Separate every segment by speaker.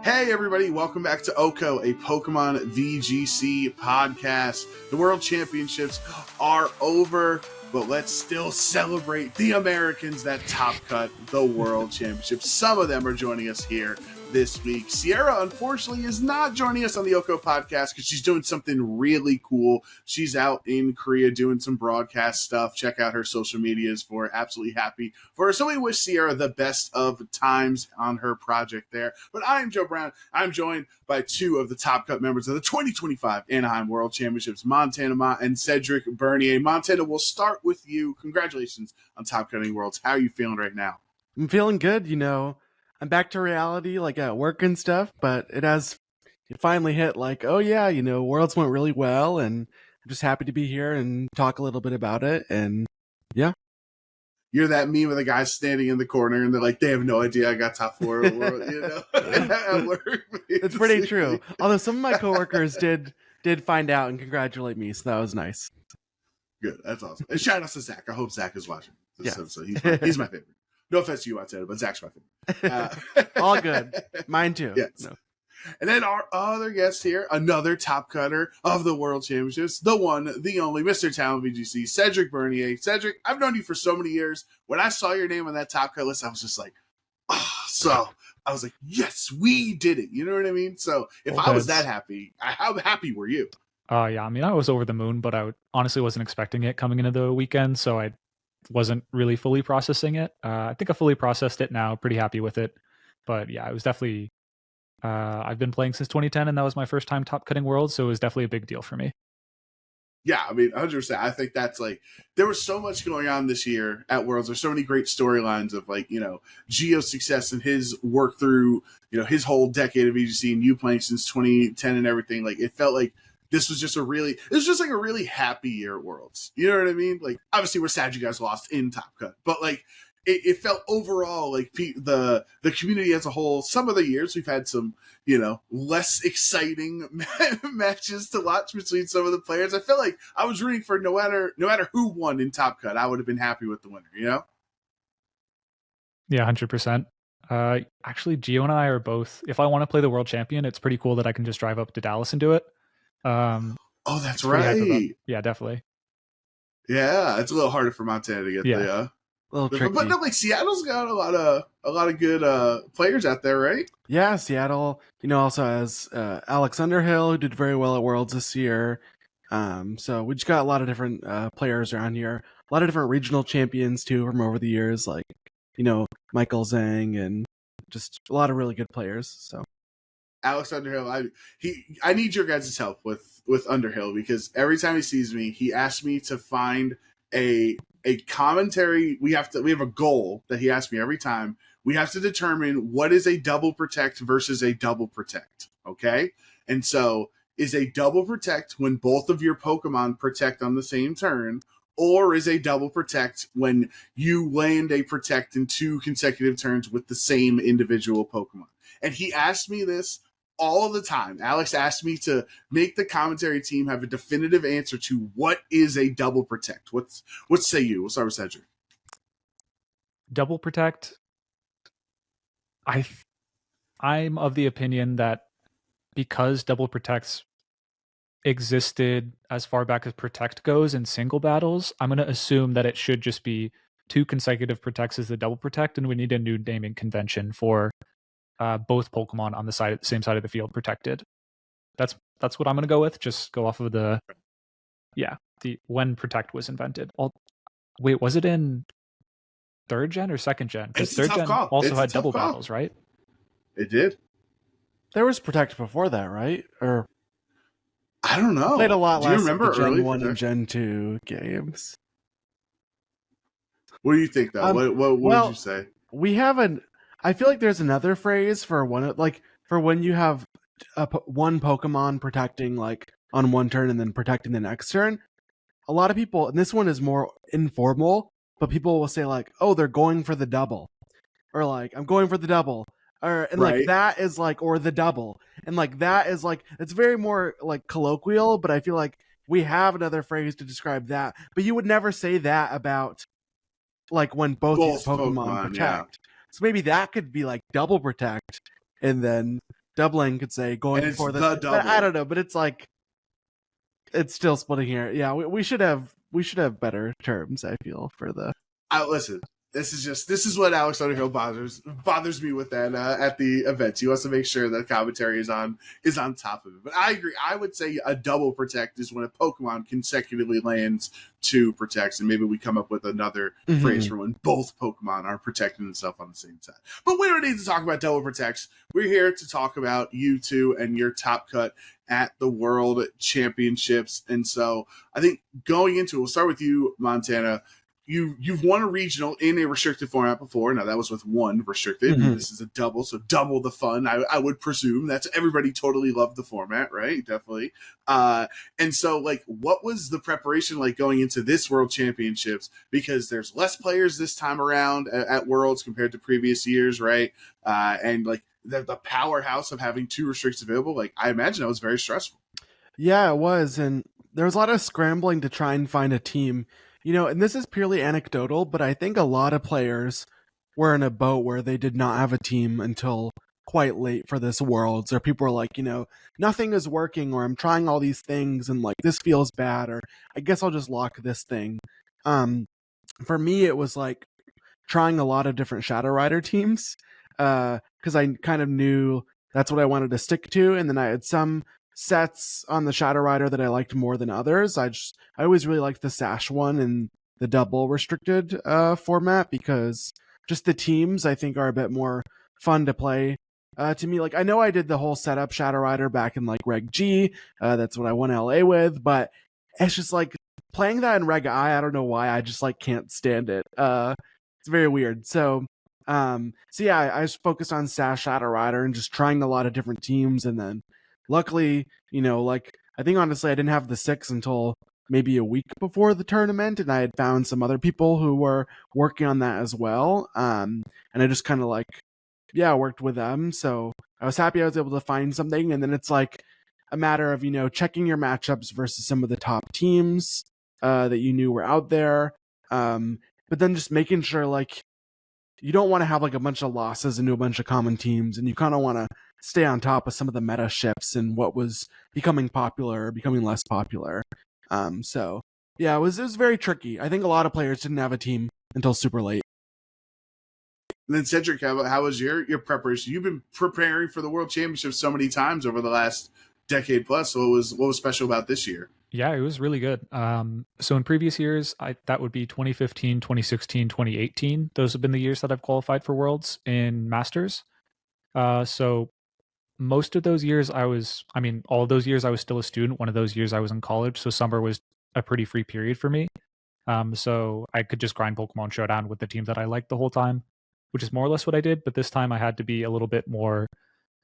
Speaker 1: Hey everybody, welcome back to OHKO, a Pokemon VGC podcast. The World Championships are over, but let's still celebrate the Americans that top cut the World Championships. Some of them are joining us here this week. Sierra, unfortunately, is not joining us on the OHKO podcast because she's doing something really cool. She's out in Korea doing some broadcast stuff. Check out her social medias for her. Absolutely happy for her. So we wish Sierra the best of times on her project there. But I am Joe Brown. I'm joined by two of the top cut members of the 2025 Anaheim World Championships, Montana Mott and Cedric Bernier. Montana, we'll start with you. Congratulations on top cutting Worlds. How are you feeling right now?
Speaker 2: I'm feeling good, I'm back to reality, like at work and stuff, but it finally hit like, oh yeah, Worlds went really well, and I'm just happy to be here and talk a little bit about it, and yeah.
Speaker 1: You're that meme of the guys standing in the corner, and they're like, they have no idea I got top 4 in the world, at work.
Speaker 2: It's pretty true. Although some of my coworkers did find out and congratulate me, so that was nice.
Speaker 1: Good, that's awesome. And shout out to Zach. I hope Zach is watching.
Speaker 2: Yeah.
Speaker 1: So he's my favorite. No offense to you, Montana, but Zach's my favorite.
Speaker 2: All good. Mine too.
Speaker 1: Yes.
Speaker 2: No.
Speaker 1: And then our other guest here, another top cutter of the World Championships, the one, the only, Mr. Talent VGC, Cedric Bernier. Cedric, I've known you for so many years. When I saw your name on that top cut list, I was just like, I was like, yes, we did it. You know what I mean? So if I was that happy, how happy were you?
Speaker 3: Yeah, I mean, I was over the moon, but I honestly wasn't expecting it coming into the weekend, so I wasn't really fully processing it. I think I fully processed it now, pretty happy with it. But yeah, it was definitely, I've been playing since 2010, and that was my first time top cutting Worlds, so it was definitely a big deal for me.
Speaker 1: Yeah, I mean, 100%. I think that's like, there was so much going on this year at Worlds. There's so many great storylines of like, Gio's success and his work through, his whole decade of VGC and you playing since 2010 and everything. Like, it felt like this was just a really happy year at Worlds. You know what I mean? Like, obviously we're sad you guys lost in Top Cut, but like it felt overall like the community as a whole. Some of the years we've had some, less exciting matches to watch between some of the players. I felt like I was rooting for no matter who won in Top Cut, I would have been happy with the winner,
Speaker 3: Yeah, 100%. Actually, Gio and I are both, if I want to play the world champion, it's pretty cool that I can just drive up to Dallas and do it.
Speaker 1: That's right.
Speaker 3: Yeah, definitely.
Speaker 1: Yeah, it's a little harder for Montana to get there.
Speaker 2: A little tricky.
Speaker 1: But no, like Seattle's got a lot of good players out there, right?
Speaker 2: Yeah, Seattle, also has Alex Underhill, who did very well at Worlds this year. So we just got a lot of different players around here. A lot of different regional champions too from over the years, like Michael Zhang, and just a lot of really good players. So
Speaker 1: Alex Underhill, I need your guys' help with Underhill, because every time he sees me, he asks me to find a commentary. We have a goal that he asks me every time. We have to determine what is a double protect versus a double protect. Okay? And so is a double protect when both of your Pokemon protect on the same turn, or is a double protect when you land a protect in 2 consecutive turns with the same individual Pokemon? And he asked me this all of the time. Alex asked me to make the commentary team have a definitive answer to what is a double protect. What say you? We'll start with Cedric.
Speaker 3: Double protect. I'm of the opinion that because double protects existed as far back as protect goes in single battles, I'm going to assume that it should just be 2 consecutive protects as the double protect, and we need a new naming convention for both Pokemon on the same side of the field protected. That's what I'm going to go with. Just go off of the when Protect was invented. Wait, was it in 3rd gen or 2nd gen? Because 3rd gen also had double battles, right?
Speaker 1: It did.
Speaker 2: There was Protect before that, right? Or
Speaker 1: I don't know.
Speaker 2: Played a lot.
Speaker 1: Do you remember
Speaker 2: Gen 1 and Gen 2 games?
Speaker 1: What do you think, though? What would you say?
Speaker 2: We haven't. I feel like there's another phrase for when you have one Pokemon protecting like on one turn and then protecting the next turn. A lot of people, and this one is more informal, but people will say like, "Oh, they're going for the double," or like, "I'm going for the double," like that is like, or the double, and like that is like, it's very more like colloquial. But I feel like we have another phrase to describe that, but you would never say that about like when both these Pokemon protect. Yeah. So maybe that could be like double protect, and then doubling could say going
Speaker 1: And it's
Speaker 2: for
Speaker 1: the double.
Speaker 2: I don't know, but it's like it's still splitting here. Yeah, we should have better terms, I feel, for the
Speaker 1: Listen, this is what Alex Underhill bothers me with that at the events. He wants to make sure that commentary is on top of it. But I agree. I would say a double protect is when a Pokemon consecutively lands 2 protects, and maybe we come up with another phrase for when both Pokemon are protecting themselves on the same side. But we don't need to talk about double protects. We're here to talk about you two and your top cut at the World Championships. And so I think going into it, we'll start with you, Montana. You've won a regional in a restricted format before. Now that was with 1 restricted. This is a double, so double the fun. I would presume that's everybody totally loved the format, right? Definitely. And so, like, what was the preparation like going into this World Championships? Because there's less players this time around at Worlds compared to previous years, right? And like the powerhouse of having 2 restricts available. Like, I imagine that was very stressful.
Speaker 2: Yeah, it was, and there was a lot of scrambling to try and find a team. And this is purely anecdotal, but I think a lot of players were in a boat where they did not have a team until quite late for this Worlds, or people were like, nothing is working, or I'm trying all these things and like this feels bad, or I guess I'll just lock this thing. For me, it was like trying a lot of different Shadow Rider teams, because I kind of knew that's what I wanted to stick to, and then I had some sets on the Shadow Rider that I liked more than others. I always really liked the Sash one and the double restricted format, because just the teams I think are a bit more fun to play. To me, like, I know I did the whole setup Shadow Rider back in like Reg G. That's what I won LA with, but it's just like playing that in Reg I don't know why, I just like can't stand it. It's very weird. So yeah, I just focused on Sash Shadow Rider and just trying a lot of different teams, and then luckily, like, I think honestly I didn't have the 6 until maybe a week before the tournament, and I had found some other people who were working on that as well. And I just kind of like, worked with them. So I was happy I was able to find something. And then it's like a matter of, checking your matchups versus some of the top teams that you knew were out there. But then just making sure, like, you don't want to have like a bunch of losses into a bunch of common teams, and you kind of want to stay on top of some of the meta shifts and what was becoming popular or becoming less popular. So yeah, it was very tricky. I think a lot of players didn't have a team until super late.
Speaker 1: And then Cedric, how was your preparation? You've been preparing for the World Championships so many times over the last decade plus. So what was special about this year?
Speaker 3: Yeah, it was really good. So in previous years, that would be 2015, 2016, 2018. Those have been the years that I've qualified for Worlds in Masters. So most of those years all of those years I was still a student. One of those years I was in college. So summer was a pretty free period for me. So I could just grind Pokemon Showdown with the team that I liked the whole time, which is more or less what I did. But this time I had to be a little bit more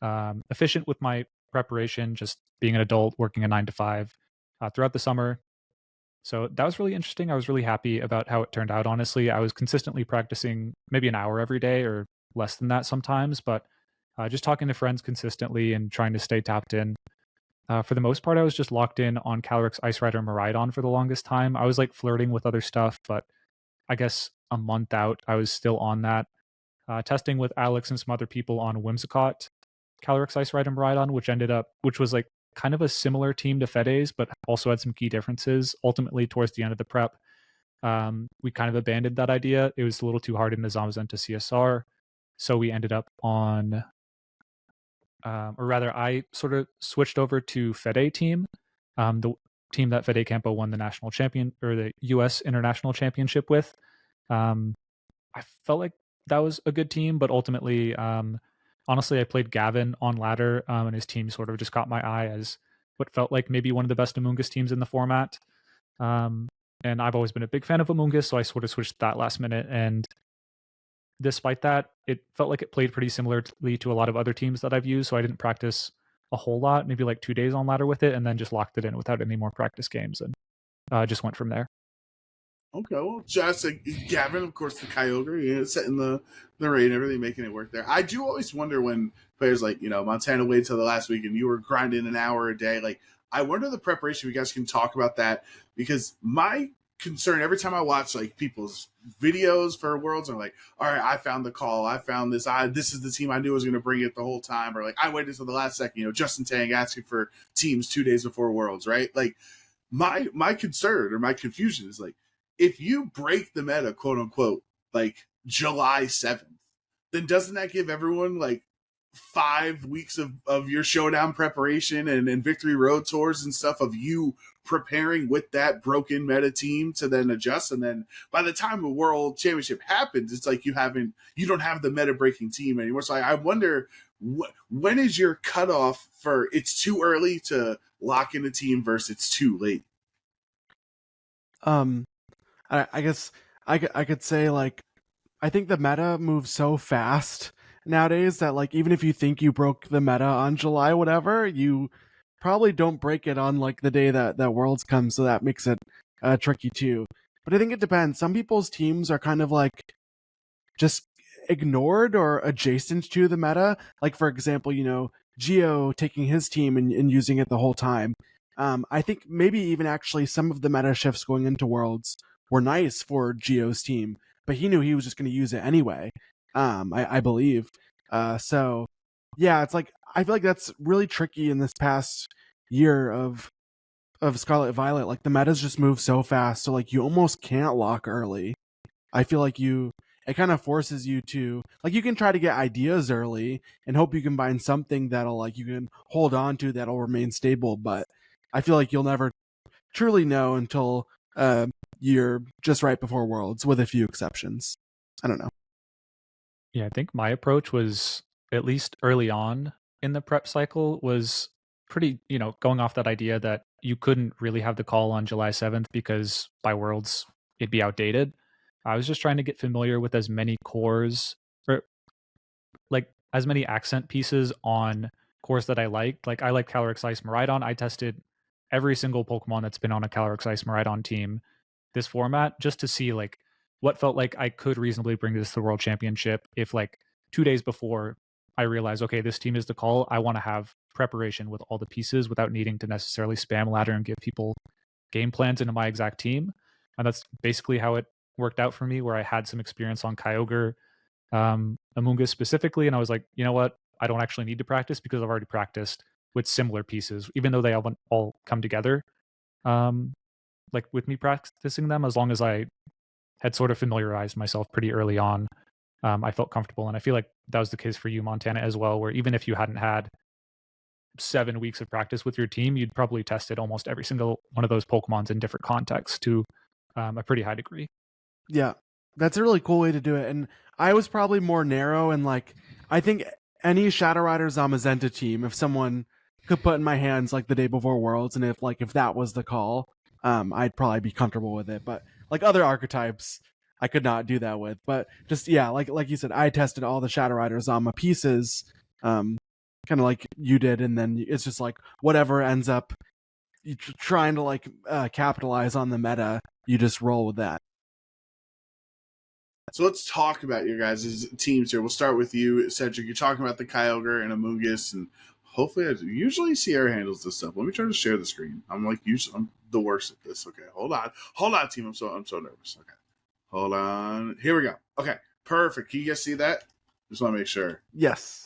Speaker 3: efficient with my preparation, just being an adult, working a 9 to 5 throughout the summer. So that was really interesting. I was really happy about how it turned out, honestly. I was consistently practicing maybe an hour every day or less than that sometimes, but just talking to friends consistently and trying to stay tapped in. For the most part, I was just locked in on Calyrex, Ice Rider, and Miraidon for the longest time. I was like flirting with other stuff, but I guess a month out, I was still on that. Testing with Alex and some other people on Whimsicott, Calyrex, Ice Rider, and Miraidon, which was like kind of a similar team to Fede's, but also had some key differences. Ultimately, towards the end of the prep, we kind of abandoned that idea. It was a little too hard in the Zamazenta CSR. So we ended up on, or rather, I sort of switched over to Fede team, the team that Fede Campo won the national champion or the U.S. International Championship with. I felt like that was a good team, but ultimately, honestly, I played Gavin on ladder, and his team sort of just caught my eye as what felt like maybe one of the best Amoonguss teams in the format. And I've always been a big fan of Amoonguss, so I sort of switched that last minute. And despite that, it felt like it played pretty similarly to a lot of other teams that I've used, so I didn't practice a whole lot, maybe like 2 days on ladder with it, and then just locked it in without any more practice games, and just went from there.
Speaker 1: Okay, well, just Gavin, of course, the Kyogre, setting the rate and everything, making it work there. I do always wonder when players like, Montana waited till the last week and you were grinding an hour a day. Like, I wonder the preparation, if you guys can talk about that, because my concern every time I watch like people's videos for Worlds. I'm like, all right, I found the call. I found this. This is the team I knew was going to bring it the whole time. Or like, I waited until the last second. You know, Justin Tang asking for teams 2 days before Worlds, right? Like, my concern or my confusion is like, if you break the meta, quote unquote, like July 7th, then doesn't that give everyone like 5 weeks of your showdown preparation and victory road tours and stuff of you preparing with that broken meta team to then adjust? And then by the time the world championship happens, it's like you don't have the meta breaking team anymore. So I wonder when is your cutoff for it's too early to lock in a team versus it's too late?
Speaker 2: I guess I could say like I think the meta moves so fast nowadays that like even if you think you broke the meta on July whatever, you probably don't break it on like the day that Worlds comes, so that makes it tricky too. But I think it depends. Some people's teams are kind of like just ignored or adjacent to the meta. Like for example, you know, Geo taking his team and using it the whole time. I think maybe even actually some of the meta shifts going into Worlds were nice for Geo's team, but he knew he was just going to use it anyway. I believe. So yeah, it's like I feel like that's really tricky in this past year of Scarlet Violet. Like the metas just move so fast, so like you almost can't lock early. I feel like it kind of forces you to like you can try to get ideas early and hope you can find something that'll like you can hold on to that'll remain stable, but I feel like you'll never truly know until you're just right before Worlds, with a few exceptions. I don't know.
Speaker 3: Yeah, I think my approach was, at least early on in the prep cycle, was pretty, going off that idea that you couldn't really have the call on July 7th because by Worlds it'd be outdated. I was just trying to get familiar with as many cores, or like as many accent pieces on cores that I liked. Like I like Calyrex Ice Miraidon. I tested every single Pokemon that's been on a Calyrex Ice Miraidon team this format just to see like what felt like I could reasonably bring this to the World Championship if like 2 days before I realized, okay, this team is the call. I want to have preparation with all the pieces without needing to necessarily spam ladder and give people game plans into my exact team. And that's basically how it worked out for me, where I had some experience on Kyogre, Amoonguss specifically, and I was like, you know what? I don't actually need to practice because I've already practiced with similar pieces, even though they all come together. Like with me practicing them, as long as I had sort of familiarized myself pretty early on, I felt comfortable. And I feel like that was the case for you, Montana, as well, where even if you hadn't had 7 weeks of practice with your team, you'd probably tested almost every single one of those Pokemons in different contexts to a pretty high degree.
Speaker 2: Yeah, that's a really cool way to do it. And I was probably more narrow and like I think any Shadow Rider Zamazenta team, if someone could put in my hands like the day before Worlds, and if that was the call, I'd probably be comfortable with it. But like other archetypes, I could not do that with. But just yeah, like you said, I tested all the Shadow Rider Zama pieces, kind of like you did, and then it's just like whatever ends up trying to like capitalize on the meta, you just roll with that.
Speaker 1: So let's talk about your guys' teams here. We'll start with you, Cedric. You're talking about the Kyogre and Amoonguss, and hopefully, usually Sierra handles this stuff. Let me try to share the screen. I'm the worst at this. Okay, hold on, team. I'm so nervous. Okay, hold on. Here we go. Okay, perfect. Can you guys see that? Just want to make sure.
Speaker 2: Yes.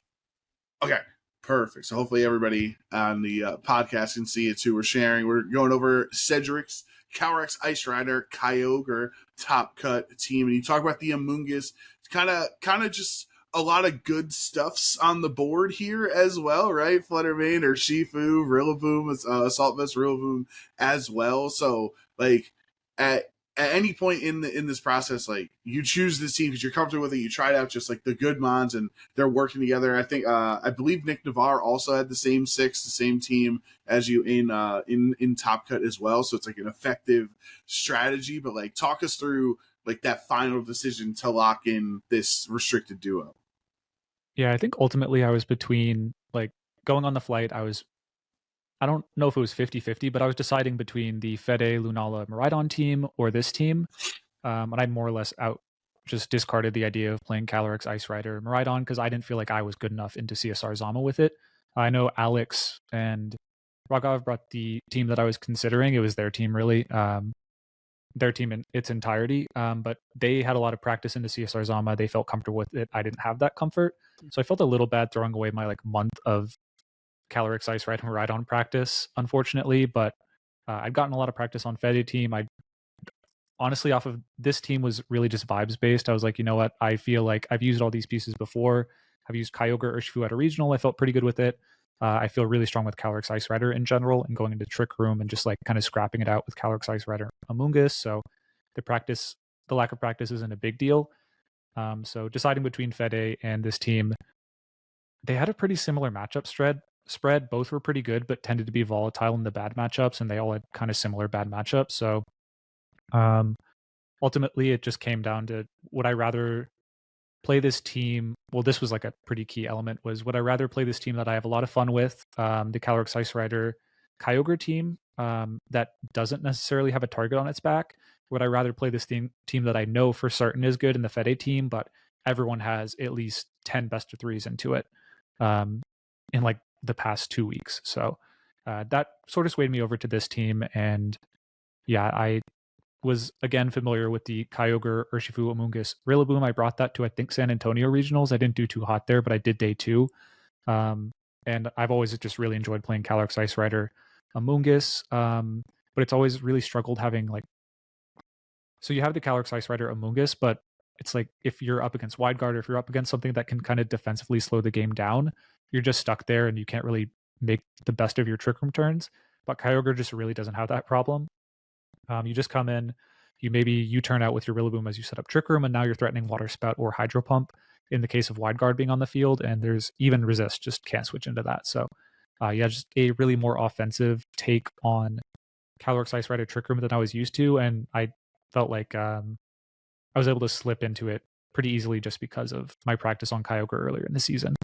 Speaker 1: Okay, perfect. So hopefully everybody on the podcast can see it too. We're sharing. We're going over Cedric's Calyrex Ice Rider Kyogre top cut team, and you talk about the Amoonguss. It's kind of just a lot of good stuffs on the board here as well, right? Fluttermane or Shifu, Rillaboom, Assault Vest, Rillaboom as well. So like at any point in this process, like you choose this team because you're comfortable with it. You tried out just like the good mons, and they're working together. I think I believe Nick Navarre also had the same team as you in Top Cut as well. So it's like an effective strategy. But like, talk us through like that final decision to lock in this restricted duo.
Speaker 3: Yeah, I think ultimately I was between like going on the flight. I don't know if it was 50-50, but I was deciding between the Fede Lunala Miraidon team or this team. And I more or less just discarded the idea of playing Calyrex Ice Rider Miraidon because I didn't feel like I was good enough into CSR Zama with it. I know Alex and Raghav brought the team that I was considering. It was their team, really. their team in its entirety. But they had a lot of practice into CSR Zama. They felt comfortable with it. I didn't have that comfort. So I felt a little bad throwing away my like month of Calyrex Ice Ride and Rhydon practice, unfortunately. But I'd gotten a lot of practice on Fede team. I honestly, off of this team was really just vibes based. I was like, you know what? I feel like I've used all these pieces before. I've used Kyogre Urshifu at a regional. I felt pretty good with it. I feel really strong with Calyrex Ice Rider in general and going into Trick Room and just like kind of scrapping it out with Calyrex Ice Rider Amoonguss. So the lack of practice isn't a big deal. So deciding between Fede and this team, they had a pretty similar matchup spread. Both were pretty good, but tended to be volatile in the bad matchups, and they all had kind of similar bad matchups. So ultimately, it just came down to, would I rather play this team? Well, this was like a pretty key element, was would I rather play this team that I have a lot of fun with, the Calyrex Ice Rider Kyogre team, that doesn't necessarily have a target on its back? Would I rather play this team that I know for certain is good in the Fede team, but everyone has at least 10 best of threes into it in like the past 2 weeks? So that sort of swayed me over to this team. And yeah, I was again familiar with the Kyogre, Urshifu, Amoonguss, Rillaboom. I brought that to, I think, San Antonio regionals. I didn't do too hot there, but I did day 2. And I've always just really enjoyed playing Calyrex Ice Rider Amoonguss. But it's always really struggled having like, so you have the Calyrex Ice Rider Amoonguss, but it's like if you're up against Wide Guard or if you're up against something that can kind of defensively slow the game down, you're just stuck there and you can't really make the best of your Trick Room turns. But Kyogre just really doesn't have that problem. You just come in, you turn out with your Rillaboom as you set up Trick Room, and now you're threatening Water Spout or Hydro Pump in the case of Wide Guard being on the field, and there's even Resist, just can't switch into that. So just a really more offensive take on Calyrex Ice Rider Trick Room than I was used to, and I felt like I was able to slip into it pretty easily just because of my practice on Kyogre earlier in the season.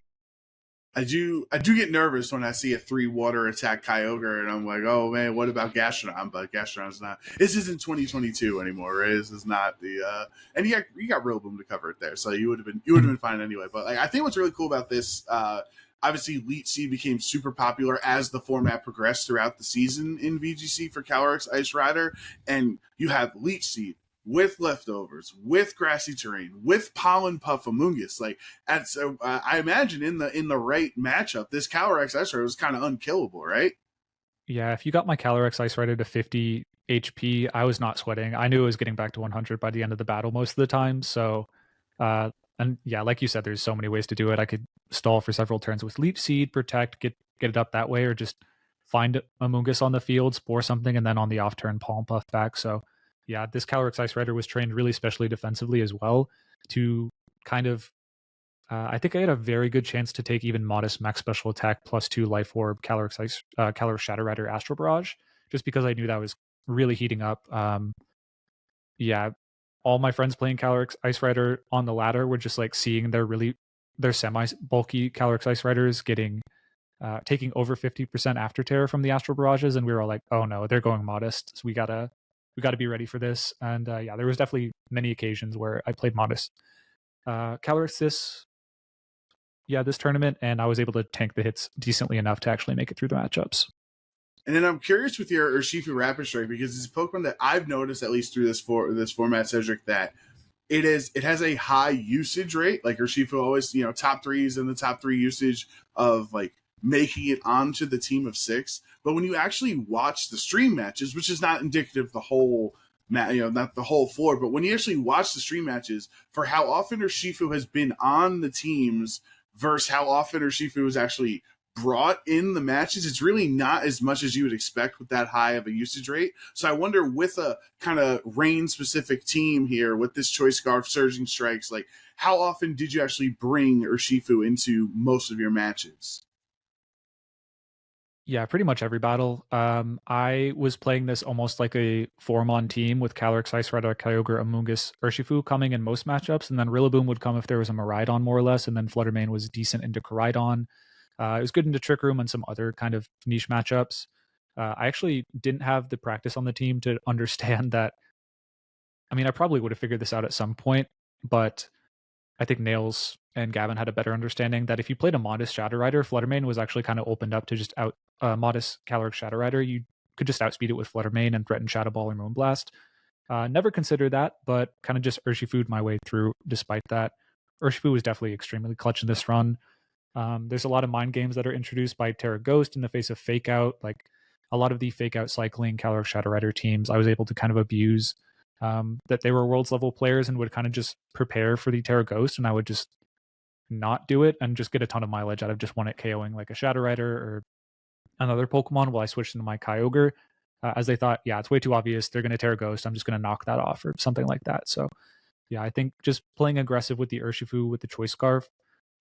Speaker 1: I do get nervous when I see a 3 water attack Kyogre, and I'm like, oh man, what about Gastrodon? But Gastrodon's not. This isn't 2022 anymore, right? This is not the. And you got Rillaboom to cover it there, so you would have been fine anyway. But like, I think what's really cool about this, obviously, Leech Seed became super popular as the format progressed throughout the season in VGC for Calyrex Ice Rider, and you have Leech Seed with Leftovers, with Grassy Terrain, with Pollen Puff Amoonguss. Like, so I imagine in the right matchup, this Calyrex Ice Rider was kind of unkillable, right?
Speaker 3: Yeah, if you got my Calyrex Ice Rider to 50 HP, I was not sweating. I knew it was getting back to 100 by the end of the battle most of the time. So, and yeah, like you said, there's so many ways to do it. I could stall for several turns with Leech Seed, Protect, get it up that way, or just find Amoonguss on the field, Spore something, and then on the off turn, Pollen Puff back. So, yeah, this Calyrex Ice Rider was trained really specially defensively as well to kind of, I think I had a very good chance to take even modest max special attack +2 Life Orb Calyrex Shadow Rider Astral Barrage, just because I knew that was really heating up. Yeah, all my friends playing Calyrex Ice Rider on the ladder were just like seeing their semi-bulky Calyrex Ice Riders getting taking over 50% after terror from the Astral Barrages, and we were all like, oh no, they're going modest, so we gotta be ready for this. And yeah, there was definitely many occasions where I played modest Calyrex this tournament, and I was able to tank the hits decently enough to actually make it through the matchups.
Speaker 1: And then I'm curious with your Urshifu Rapid Strike, because it's a Pokemon that I've noticed, at least through this format, Cedric, that it has a high usage rate. Like Urshifu always, top 3s in the top 3 usage of like making it onto the team of 6. But when you actually watch the stream matches, which is not indicative of the whole not the whole floor, but when you actually watch the stream matches for how often Urshifu has been on the teams versus how often Urshifu is actually brought in the matches, it's really not as much as you would expect with that high of a usage rate. So I wonder, with a kind of rain-specific team here, with this Choice Scarf, Surging Strikes, like, how often did you actually bring Urshifu into most of your matches?
Speaker 3: Yeah, pretty much every battle. I was playing this almost like a 4-mon team with Calyrex Ice Rider, Kyogre, Amoonguss, Urshifu coming in most matchups, and then Rillaboom would come if there was a Miraidon more or less, and then Fluttermane was decent into Koraidon. It was good into Trick Room and some other kind of niche matchups. I actually didn't have the practice on the team to understand that. I mean, I probably would have figured this out at some point, but I think Nails and Gavin had a better understanding that if you played a modest Shadow Rider, Fluttermane was actually kind of opened up to just modest Calyrex Shadow Rider. You could just outspeed it with Fluttermane and threaten Shadow Ball or Moonblast. Never considered that, but kind of just Urshifu'd my way through despite that. Urshifu was definitely extremely clutch in this run. There's a lot of mind games that are introduced by Terra Ghost in the face of fake out. Like a lot of the fake out cycling Caloric Shadow Rider teams, I was able to kind of abuse that they were world's level players and would kind of just prepare for the Terra Ghost, and I would just not do it and just get a ton of mileage out of just one hit KOing like a Shadow Rider or another Pokemon while I switched into my Kyogre, as they thought, yeah, it's way too obvious. They're going to Terra Ghost. I'm just going to knock that off or something like that. So yeah, I think just playing aggressive with the Urshifu with the Choice Scarf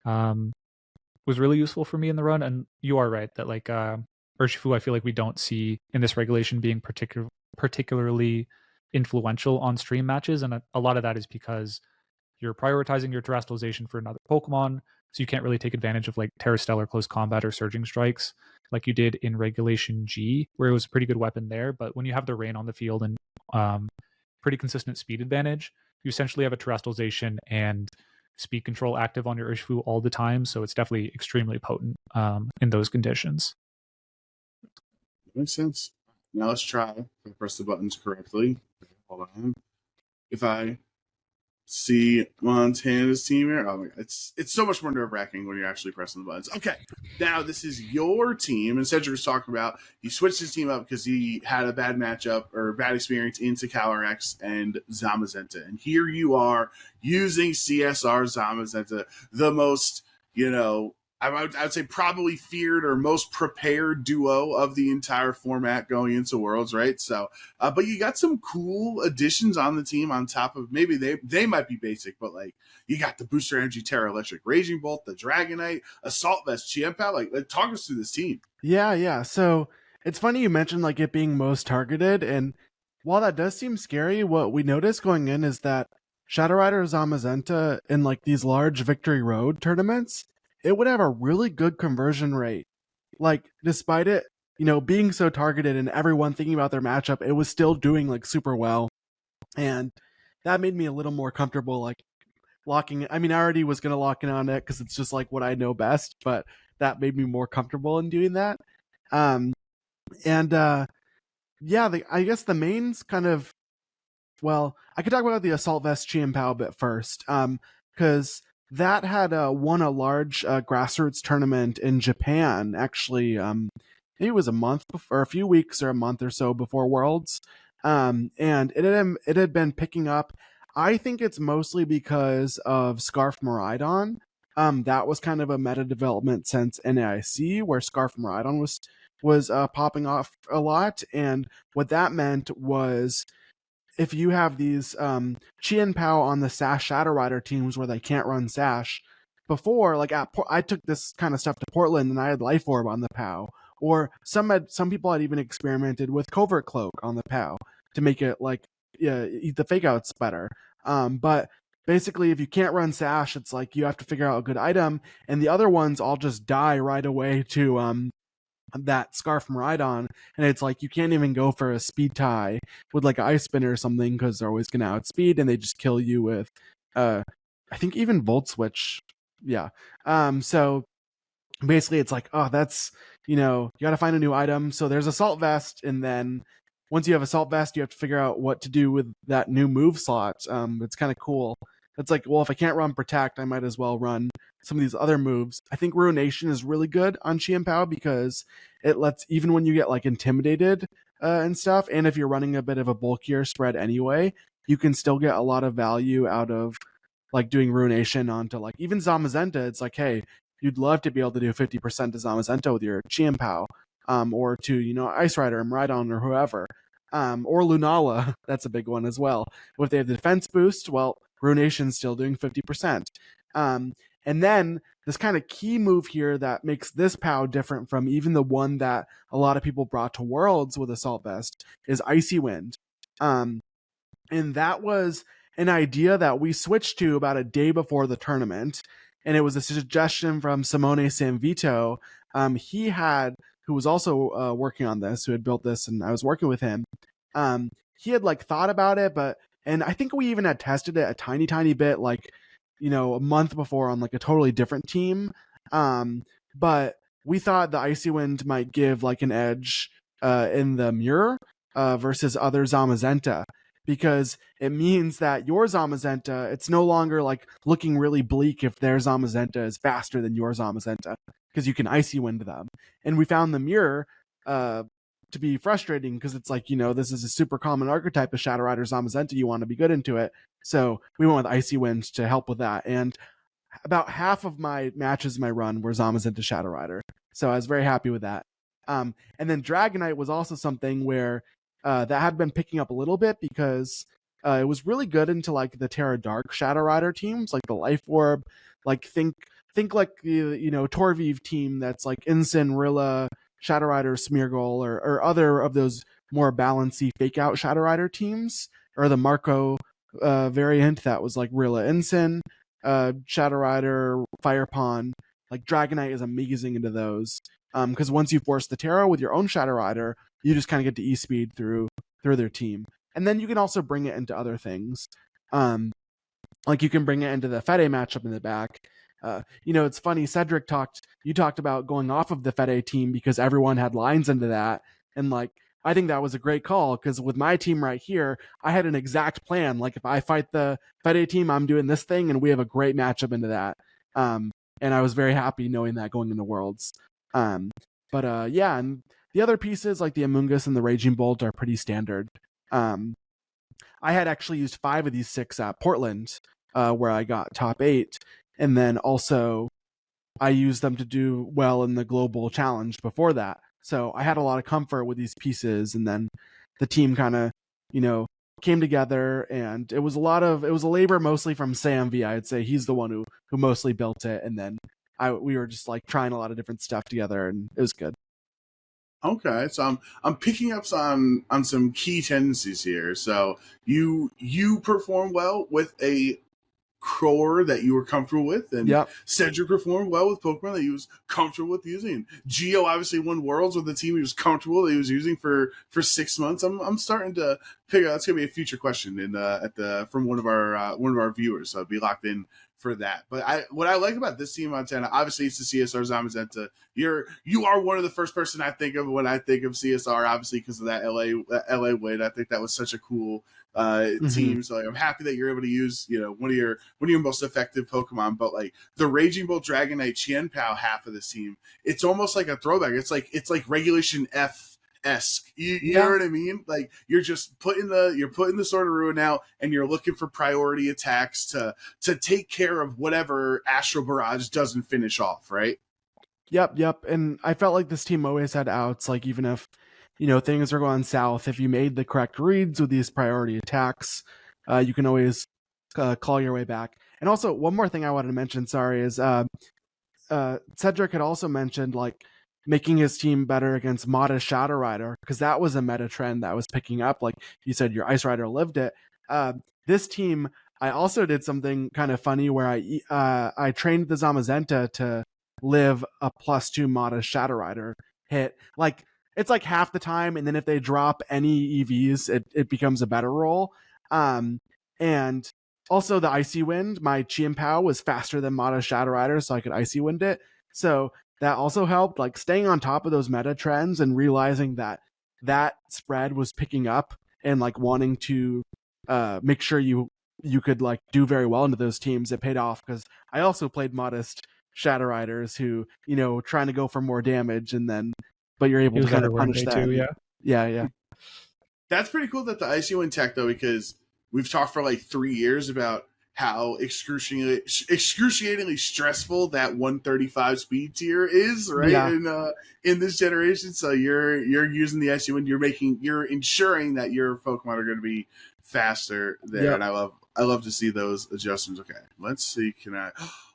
Speaker 3: was really useful for me in the run. And you are right that like Urshifu, I feel like we don't see in this regulation being particularly influential on stream matches, and a lot of that is because you're prioritizing your terrestrialization for another Pokemon, so you can't really take advantage of like Terrastellar Close Combat or Surging Strikes like you did in Regulation G, where it was a pretty good weapon there. But when you have the Rain on the field and pretty consistent speed advantage, you essentially have a terrestrialization and speed control active on your Urshifu all the time, so it's definitely extremely potent in those conditions.
Speaker 1: Makes sense. Now let's try if I press the buttons correctly. Hold on. If I see Montana's team here, oh my god, it's so much more nerve-wracking when you're actually pressing the buttons. Okay, now this is your team, and Cedric was talking about he switched his team up because he had a bad matchup or bad experience into Calyrex and Zamazenta, and here you are using CSR Zamazenta, the most, I would say probably feared or most prepared duo of the entire format going into Worlds, right? So, but you got some cool additions on the team on top of, maybe they might be basic, but like you got the Booster Energy Terra Electric Raging Bolt, the Dragonite, Assault Vest, Chiempao. Like talk us through this team.
Speaker 2: Yeah. So it's funny you mentioned like it being most targeted, and while that does seem scary, what we noticed going in is that Shadow Rider Zamazenta in like these large Victory Road tournaments, it would have a really good conversion rate. Like, despite it, being so targeted and everyone thinking about their matchup, it was still doing like super well. And that made me a little more comfortable, like locking it. I mean, I already was going to lock in on it because it's just like what I know best, but that made me more comfortable in doing that. I guess the main's kind of, well, I could talk about the Assault Vest Chiempao a bit first. Because that had won a large grassroots tournament in Japan, actually. Maybe it was a month or a few weeks or a month or so before Worlds. And it had been picking up. I think it's mostly because of Scarf Miraidon. That was kind of a meta development since NAIC, where Scarf Miraidon was popping off a lot. And what that meant was, if you have these Chiempao on the Sash Shadow Rider teams where they can't run Sash, before, like I took this kind of stuff to Portland and I had Life Orb on the POW, or some people had even experimented with Covert Cloak on the POW to make it like eat the fake outs better. But basically, if you can't run Sash, it's like you have to figure out a good item, and the other ones all just die right away to that Scarf Miraidon, and it's like you can't even go for a speed tie with like an Ice Spinner or something because they're always going to outspeed, and they just kill you with I think even Volt Switch. Yeah. So basically it's like, oh, that's, you got to find a new item. So there's Assault Vest, and then once you have Assault Vest, you have to figure out what to do with that new move slot. It's kind of cool. It's like, well, if I can't run Protect, I might as well run some of these other moves. I think Ruination is really good on Chiempao because it lets, even when you get like intimidated and stuff, and if you're running a bit of a bulkier spread anyway, you can still get a lot of value out of like doing Ruination onto like even Zamazenta. It's like, hey, you'd love to be able to do 50% to Zamazenta with your Chiempao, or to, Ice Rider, Miraidon, or whoever. Or Lunala, that's a big one as well. If they have the defense boost, well, Ruination's still doing 50%. And then this kind of key move here that makes this POW different from even the one that a lot of people brought to Worlds with Assault Vest is Icy Wind. And that was an idea that we switched to about a day before the tournament. And it was a suggestion from Simone Sanvito. Who was also working on this, who had built this, and I was working with him. He had like thought about it, and I think we even had tested it a tiny bit, like, a month before on like a totally different team. But we thought the Icy Wind might give like an edge in the mirror versus other Zamazenta. because it means that your Zamazenta, it's no longer like looking really bleak if their Zamazenta is faster than your Zamazenta, because you can icy wind them. And we found the mirror to be frustrating because it's like, this is a super common archetype of Shadow Rider Zamazenta. You want to be good into it. So we went with Icy Wind to help with that. And about half of my matches, my run, were Zamazenta Shadow Rider. So I was very happy with that. And then Dragonite was also something where that had been picking up a little bit because it was really good into like the Terra Dark Shadow Rider teams, like the Life Orb, like think like the Torviv team that's like Ensign, Rilla, Shadow Rider, Smeargle, or other of those more balancy fake out Shadow Rider teams, or the Marco variant that was like Rilla, Ensign, Shadow Rider, Firepawn. Like Dragonite is amazing into those because once you force the Terra with your own Shadow Rider, you just kind of get to E-speed through their team. And then you can also bring it into other things. Like you can bring it into the Fede matchup in the back. It's funny, Cedric you talked about going off of the Fede team because everyone had lines into that. And like, I think that was a great call because with my team right here, I had an exact plan. Like if I fight the Fede team, I'm doing this thing and we have a great matchup into that. And I was very happy knowing that going into Worlds. And the other pieces like the Amoonguss and the Raging Bolt are pretty standard. I had actually used 5 of these 6 at Portland, where I got top 8. And then also I used them to do well in the global challenge before that. So I had a lot of comfort with these pieces. And then the team kind of, came together, and it was a labor mostly from Sam V. I'd say he's the one who mostly built it. And then we were just like trying a lot of different stuff together, and it was good.
Speaker 1: Okay, so I'm picking up on some key tendencies here. So you perform well with a core that you were comfortable with, and Cedric performed well with Pokemon that he was comfortable with using. Geo obviously won Worlds with the team he was comfortable that he was using for 6 months. I'm starting to pick up. That's gonna be a future question from one of our viewers. So I'd be locked in for that. But what I like about this team, Montana, obviously it's the CSR Zamazenta. You are one of the first person I think of when I think of CSR, obviously because of that LA win. I think that was such a cool team. So I'm happy that you're able to use one of your most effective Pokemon. But like the Raging Bolt, Dragonite, Chien-Pao half of this team, it's almost like a throwback. It's like Regulation F-esque. You know what I mean? Like you're just putting the Sword of Ruin out, and you're looking for priority attacks to take care of whatever Astral Barrage doesn't finish off, right?
Speaker 2: Yep. And I felt like this team always had outs. Like even if things are going south, if you made the correct reads with these priority attacks, you can always claw your way back. And also, one more thing I wanted to mention, is Cedric had also mentioned like making his team better against Mott Shadow Rider, because that was a meta trend that was picking up. Like you said, your Ice Rider lived it. This team, I also did something kind of funny where I trained the Zamazenta to live a +2 Mott Shadow Rider hit. Like it's like half the time, and then if they drop any EVs, it becomes a better roll. And also the Icy Wind, my Chien-Pao was faster than Mott Shadow Rider, so I could Icy Wind it. So that also helped, like staying on top of those meta trends and realizing that spread was picking up, and like wanting to make sure you could like do very well into those teams. It paid off because I also played modest Shadow Riders who, trying to go for more damage, but you're able to kind of punish that.
Speaker 3: Too,
Speaker 2: yeah.
Speaker 1: That's pretty cool that the Icy Wind tech, though, because we've talked for like 3 years about how excruciatingly stressful that 135 speed tier is, right? Yeah. In this generation. So you're using the Icy Wind, you're ensuring that your Pokemon are going to be faster there. Yep. And I love to see those adjustments. Okay, let's see.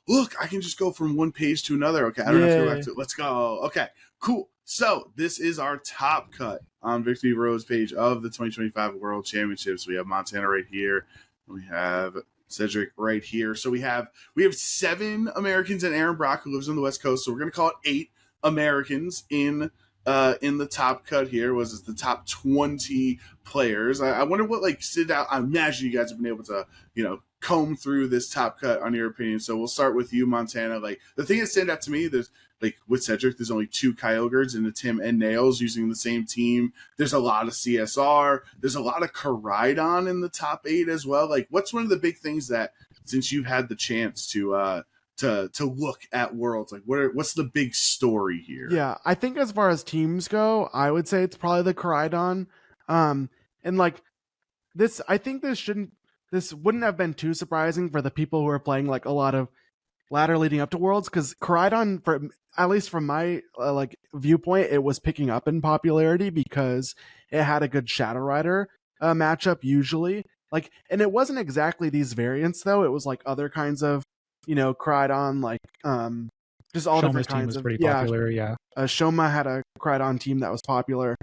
Speaker 1: Look, I can just go from one page to another. Okay, I don't have to go back to it. Let's go. Okay, cool. So this is our top cut on Victory Road's page of the 2025 World Championships. We have Montana right here. We have Cedric right here. So we have 7 Americans and Aaron Brock, who lives on the West Coast. So we're going to call it 8 Americans in the top cut here. Was it the top 20 players? I wonder what like stood out. I imagine you guys have been able to comb through this top cut on your opinion. So we'll start with you, Montana. Like the thing that stand out to me, there's like with Cedric, there's only 2 Kyogres and it's him and Nails using the same team. There's a lot of CSR. There's a lot of Koraidon in the top 8 as well. Like what's one of the big things that since you've had the chance to look at Worlds, like what's the big story here?
Speaker 2: Yeah, I think as far as teams go, I would say it's probably the Koraidon. And like this, I think this wouldn't have been too surprising for the people who are playing like a lot of ladder leading up to Worlds, because Koraidon, for at least from my like viewpoint, it was picking up in popularity because it had a good Shadow Rider matchup usually. Like, and it wasn't exactly these variants though; it was like other kinds of, Koraidon, like just all
Speaker 3: Shoma's
Speaker 2: different
Speaker 3: team
Speaker 2: kinds
Speaker 3: was
Speaker 2: of
Speaker 3: pretty popular. Yeah.
Speaker 2: Shoma had a Koraidon team that was popular.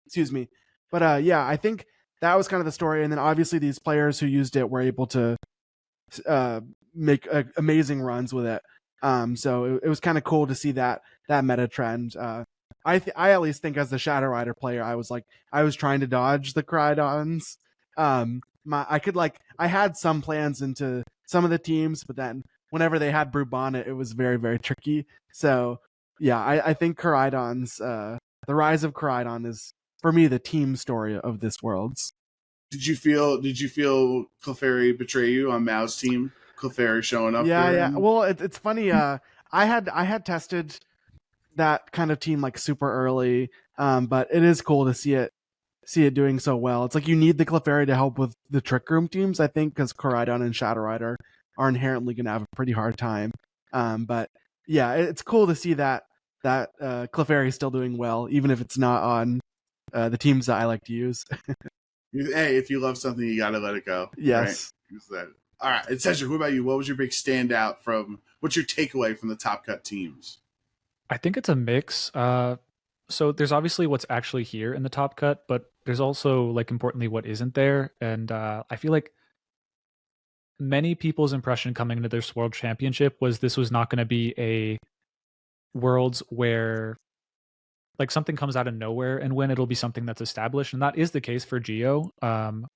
Speaker 2: Excuse me, but yeah, I think that was kind of the story, and then obviously these players who used it were able to make amazing runs with it. So it was kind of cool to see that meta trend. I at least think as the Shadow Rider player, I was trying to dodge the Koraidons. I had some plans into some of the teams, but then whenever they had Brubana, it was very, very tricky. So yeah, I think Koraidon's the rise of Koraidon is for me the team story of this Worlds.
Speaker 1: Did you feel Clefairy betray you on Mao's team? Clefairy showing up.
Speaker 2: Yeah. Well, it's funny. I had tested that kind of team like super early, but it is cool to see it doing so well. It's like you need the Clefairy to help with the Trick Room teams, I think, because Koraidon and Shadow Rider are inherently going to have a pretty hard time. But yeah, it's cool to see that Clefairy is still doing well, even if it's not on the teams that I like to use.
Speaker 1: Hey, if you love something, you gotta let it go.
Speaker 2: Yes.
Speaker 1: Right? All right. And Cedric, what about you? What was your big standout what's your takeaway from the top cut teams?
Speaker 3: I think it's a mix. So there's obviously what's actually here in the top cut, but there's also, like, importantly, what isn't there. And I feel like many people's impression coming into this World Championship was this was not going to be a Worlds where like something comes out of nowhere and win. It'll be something that's established, and that is the case for Geo,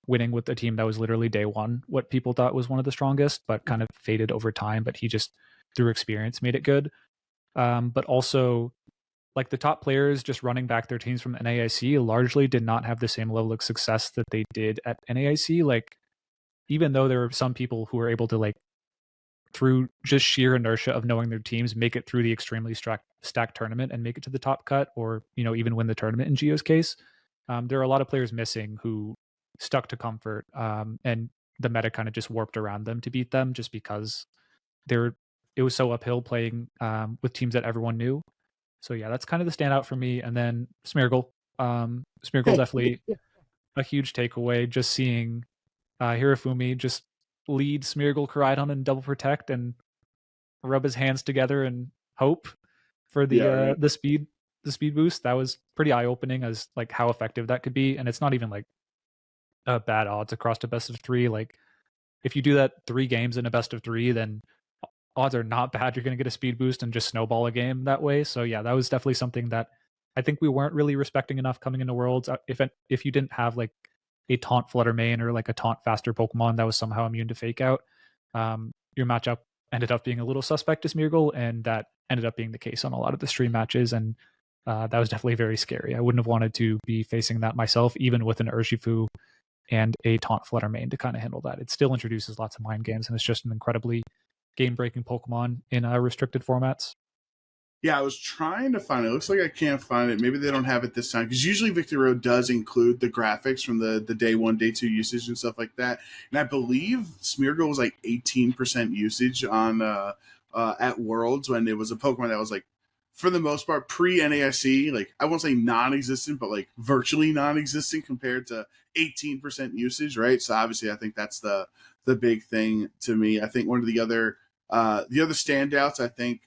Speaker 3: winning with a team that was literally day one what people thought was one of the strongest, but kind of faded over time. But he just, through experience, made it good. But also, like, the top players just running back their teams from NAIC largely did not have the same level of success that they did at NAIC. Like, even though there were some people who were able to, like, through just sheer inertia of knowing their teams, make it through the extremely stacked tournament and make it to the top cut, or even win the tournament in Geo's case. There are a lot of players missing who stuck to comfort, and the meta kind of just warped around them to beat them, just because it was so uphill playing with teams that everyone knew. So yeah, that's kind of the standout for me. And then Smeargle. Smeargle definitely a huge takeaway, just seeing Hirofumi just lead Smeargle Koraidon and double protect and rub his hands together and hope for the speed boost. That was pretty eye-opening as like how effective that could be. And it's not even like bad odds across a best of 3. Like, if you do that 3 games in a best of 3, then odds are not bad you're going to get a speed boost and just snowball a game that way. So yeah, that was definitely something that I think we weren't really respecting enough coming into Worlds. If you didn't have like a taunt Flutter main or like a taunt faster Pokemon that was somehow immune to fake out, your matchup ended up being a little suspect to Smeargle, and that ended up being the case on a lot of the stream matches, and that was definitely very scary. I wouldn't have wanted to be facing that myself, even with an Urshifu and a taunt Flutter main to kind of handle that. It still introduces lots of mind games, and it's just an incredibly game-breaking Pokemon in restricted formats.
Speaker 1: Yeah, I was trying to find it. It looks like I can't find it. Maybe they don't have it this time, because usually Victory Road does include the graphics from the day 1, day 2 usage and stuff like that. And I believe Smeargle was like 18% usage on at Worlds, when it was a Pokemon that was like, for the most part, pre-NAIC, like, I won't say non-existent, but like virtually non-existent compared to 18% usage, right? So obviously I think that's the big thing to me. I think one of the other standouts, I think,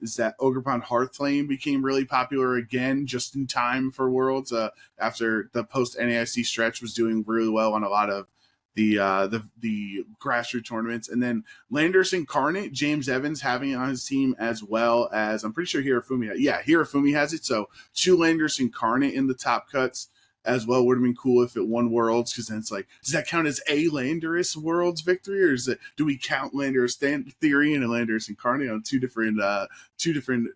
Speaker 1: is that Ogerpon Hearthflame became really popular again just in time for Worlds, after the post-NAIC stretch was doing really well on a lot of the grassroots tournaments. And then Landorus Incarnate, James Evans having it on his team, as well as, I'm pretty sure Hirofumi has it. So 2 Landorus Incarnate in the top cuts. as well. Would have been cool if it won Worlds, because then it's like, does that count as a Landorus Worlds victory, or do we count Landorus Theory and Landorus Incarnate on two different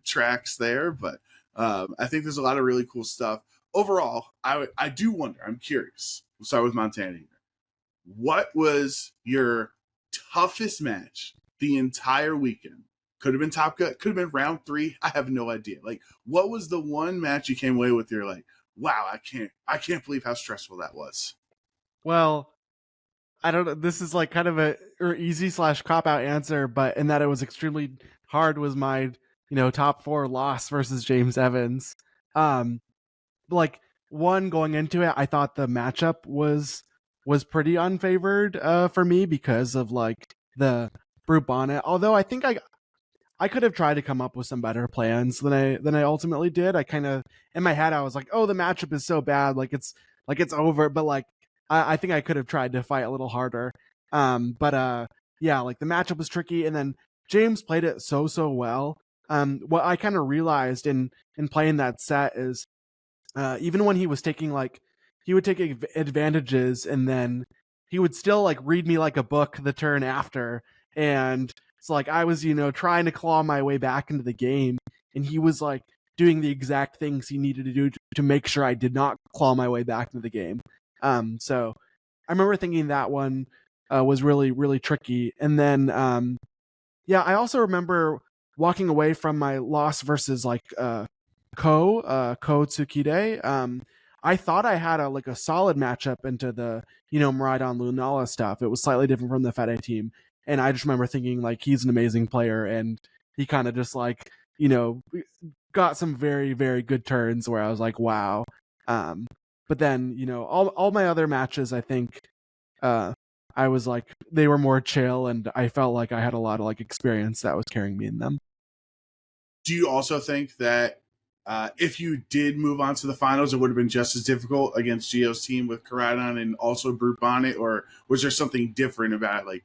Speaker 1: tracks there? But I think there's a lot of really cool stuff. Overall, I do wonder, I'm curious. We'll start with Montana. What was your toughest match the entire weekend? Could have been Top Cut, could have been round 3. I have no idea. Like, what was the one match you came away with? You're like, wow, I can't believe how stressful that was.
Speaker 2: Well, I don't know. This is like kind of a easy / cop out answer, but in that it was extremely hard was my, top 4 loss versus James Evans. Like, one, going into it, I thought the matchup was pretty unfavored for me because of like the Brute Bonnet. Although I think I could have tried to come up with some better plans than I ultimately did. I kind of, in my head, I was like, oh, the matchup is so bad, like it's over. But like I think I could have tried to fight a little harder. Yeah, like the matchup was tricky, and then James played it so well. What I kind of realized in playing that set is even when he was taking like, he would take advantages and then he would still like read me like a book the turn after. And it's like I was, trying to claw my way back into the game, and he was like doing the exact things he needed to do to make sure I did not claw my way back into the game. So I remember thinking that one was really, really tricky. And then, I also remember walking away from my loss versus like Ko Tsukide. I thought I had a solid matchup into the, Miraidon Lunala stuff. It was slightly different from the Fede team. And I just remember thinking like he's an amazing player, and he kind of just like, got some very, very good turns where I was like, wow. But then, all my other matches, I think I was like, they were more chill, and I felt like I had a lot of like experience that was carrying me in them.
Speaker 1: Do you also think that if you did move on to the finals, it would have been just as difficult against Gio's team with Karadon and also Brute Bonnet, or was there something different about it? Like,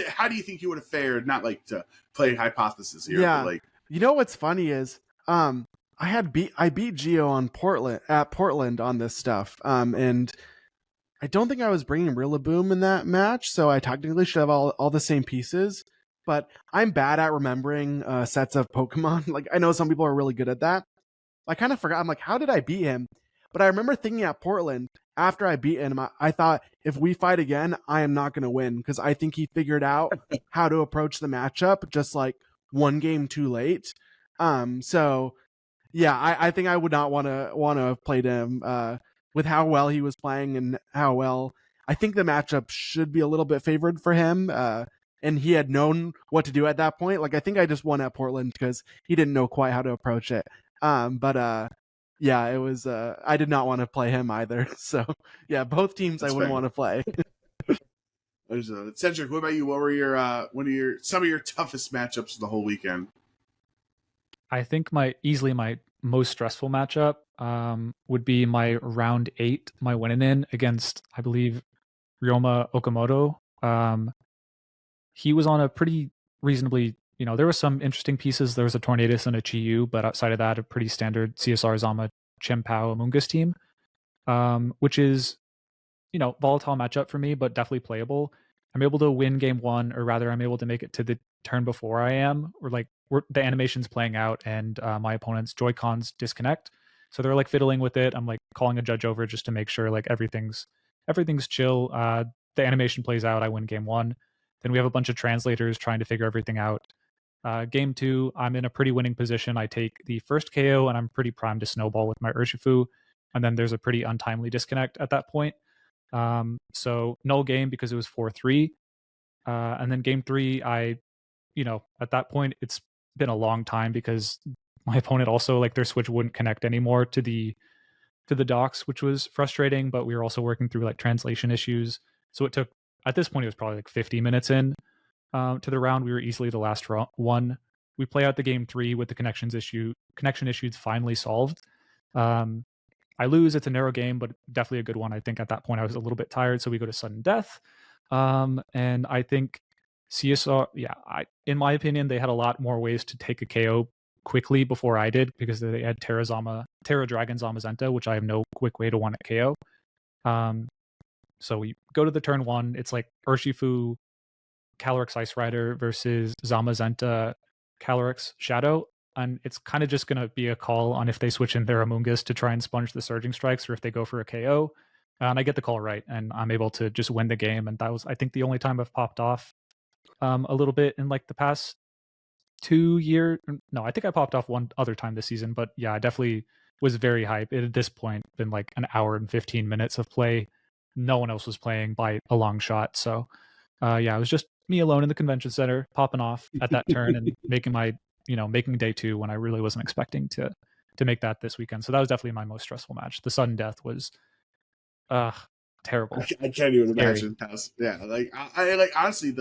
Speaker 1: how do you think you would have fared? Not like to play hypothesis here,
Speaker 2: yeah.
Speaker 1: but like,
Speaker 2: what's funny is I beat Gio on Portland on this stuff, and I don't think I was bringing Rillaboom in that match, so I technically should have all the same pieces. But I'm bad at remembering sets of Pokemon. Like, I know some people are really good at that. I kind of forgot. I'm like, how did I beat him? But I remember thinking at Portland, after I beat him, I thought, if we fight again, I am not going to win, because I think he figured out how to approach the matchup just like one game too late. So yeah, I think I would not want to have played him with how well he was playing and how well I think the matchup should be a little bit favored for him. And he had known what to do at that point. Like, I think I just won at Portland because he didn't know quite how to approach it. Yeah, it was. I did not want to play him either. So yeah, both teams That's I wouldn't want to play.
Speaker 1: Cedric, what about you? What were some of your toughest matchups of the whole weekend?
Speaker 3: I think my most stressful matchup would be my round 8, my winning in against, I believe, Ryoma Okamoto. He was on a pretty reasonably, there were some interesting pieces. There was a Tornadus and a Chi-Yu, but outside of that, a pretty standard CSR Zama Chien-Pao Amoonguss team, which is, volatile matchup for me, but definitely playable. I'm able to win game 1, or rather I'm able to make it to the turn before I am, or like the animation's playing out and my opponent's Joy-Cons disconnect. So they're like fiddling with it. I'm like calling a judge over just to make sure like everything's chill. The animation plays out. I win game 1. Then we have a bunch of translators trying to figure everything out. Game 2, I'm in a pretty winning position. I take the first KO, and I'm pretty primed to snowball with my Urshifu. And then there's a pretty untimely disconnect at that point. So null game because it was 4-3. And then game 3, at that point, it's been a long time because my opponent also, like, their Switch wouldn't connect anymore to the docks, which was frustrating, but we were also working through like translation issues. So it took, at this point, it was probably like 50 minutes in to the round. We were easily the last one. We play out the game 3 with the connection issues finally solved. I lose. It's a narrow game, but definitely a good one. I think at that point I was a little bit tired, so we go to sudden death. And I think CSR, in my opinion, they had a lot more ways to take a KO quickly before I did, because they had Terrazama Terra Dragon Zamazenta, which I have no quick way to one at KO. So we go to the turn 1. It's like Urshifu Calyrex Ice Rider versus Zamazenta Calyrex Shadow. And it's kind of just going to be a call on if they switch in their Amoonguss to try and sponge the Surging Strikes or if they go for a KO. And I get the call right, and I'm able to just win the game. And that was, I think, the only time I've popped off a little bit in like the past 2 years. No, I think I popped off one other time this season. But yeah, I definitely was very hyped. It, at this point, been like an hour and 15 minutes of play. No one else was playing by a long shot. So yeah, it was just me alone in the convention center, popping off at that turn and making day 2 when I really wasn't expecting to make that this weekend. So that was definitely my most stressful match. The sudden death was terrible.
Speaker 1: I can't even imagine how. Yeah, like I like honestly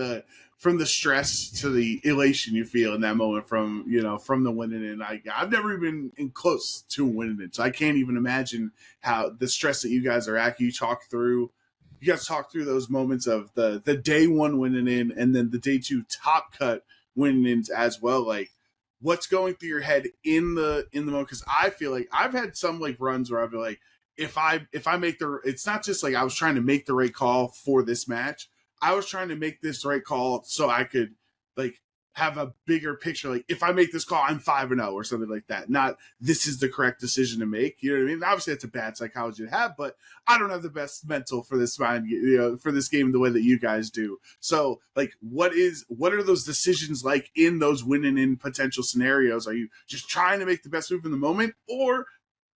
Speaker 1: from the stress to the elation you feel in that moment from the winning, and I've never even been close to winning it, so I can't even imagine how the stress that you guys are at. You guys talk through those moments of the day 1 winning in, and then the day 2 top cut winning in as well. Like, what's going through your head in the moment? Because I feel like I've had some like runs where I feel like if I make it's not just like I was trying to make the right call for this match. I was trying to make this right call so I could like have a bigger picture. Like, if I make this call, I'm 5-0 or something like that. Not this is the correct decision to make. You know what I mean? Obviously, it's a bad psychology to have, but I don't have the best mental for this mind, for this game the way that you guys do. So, like, what are those decisions like in those winning in potential scenarios? Are you just trying to make the best move in the moment, or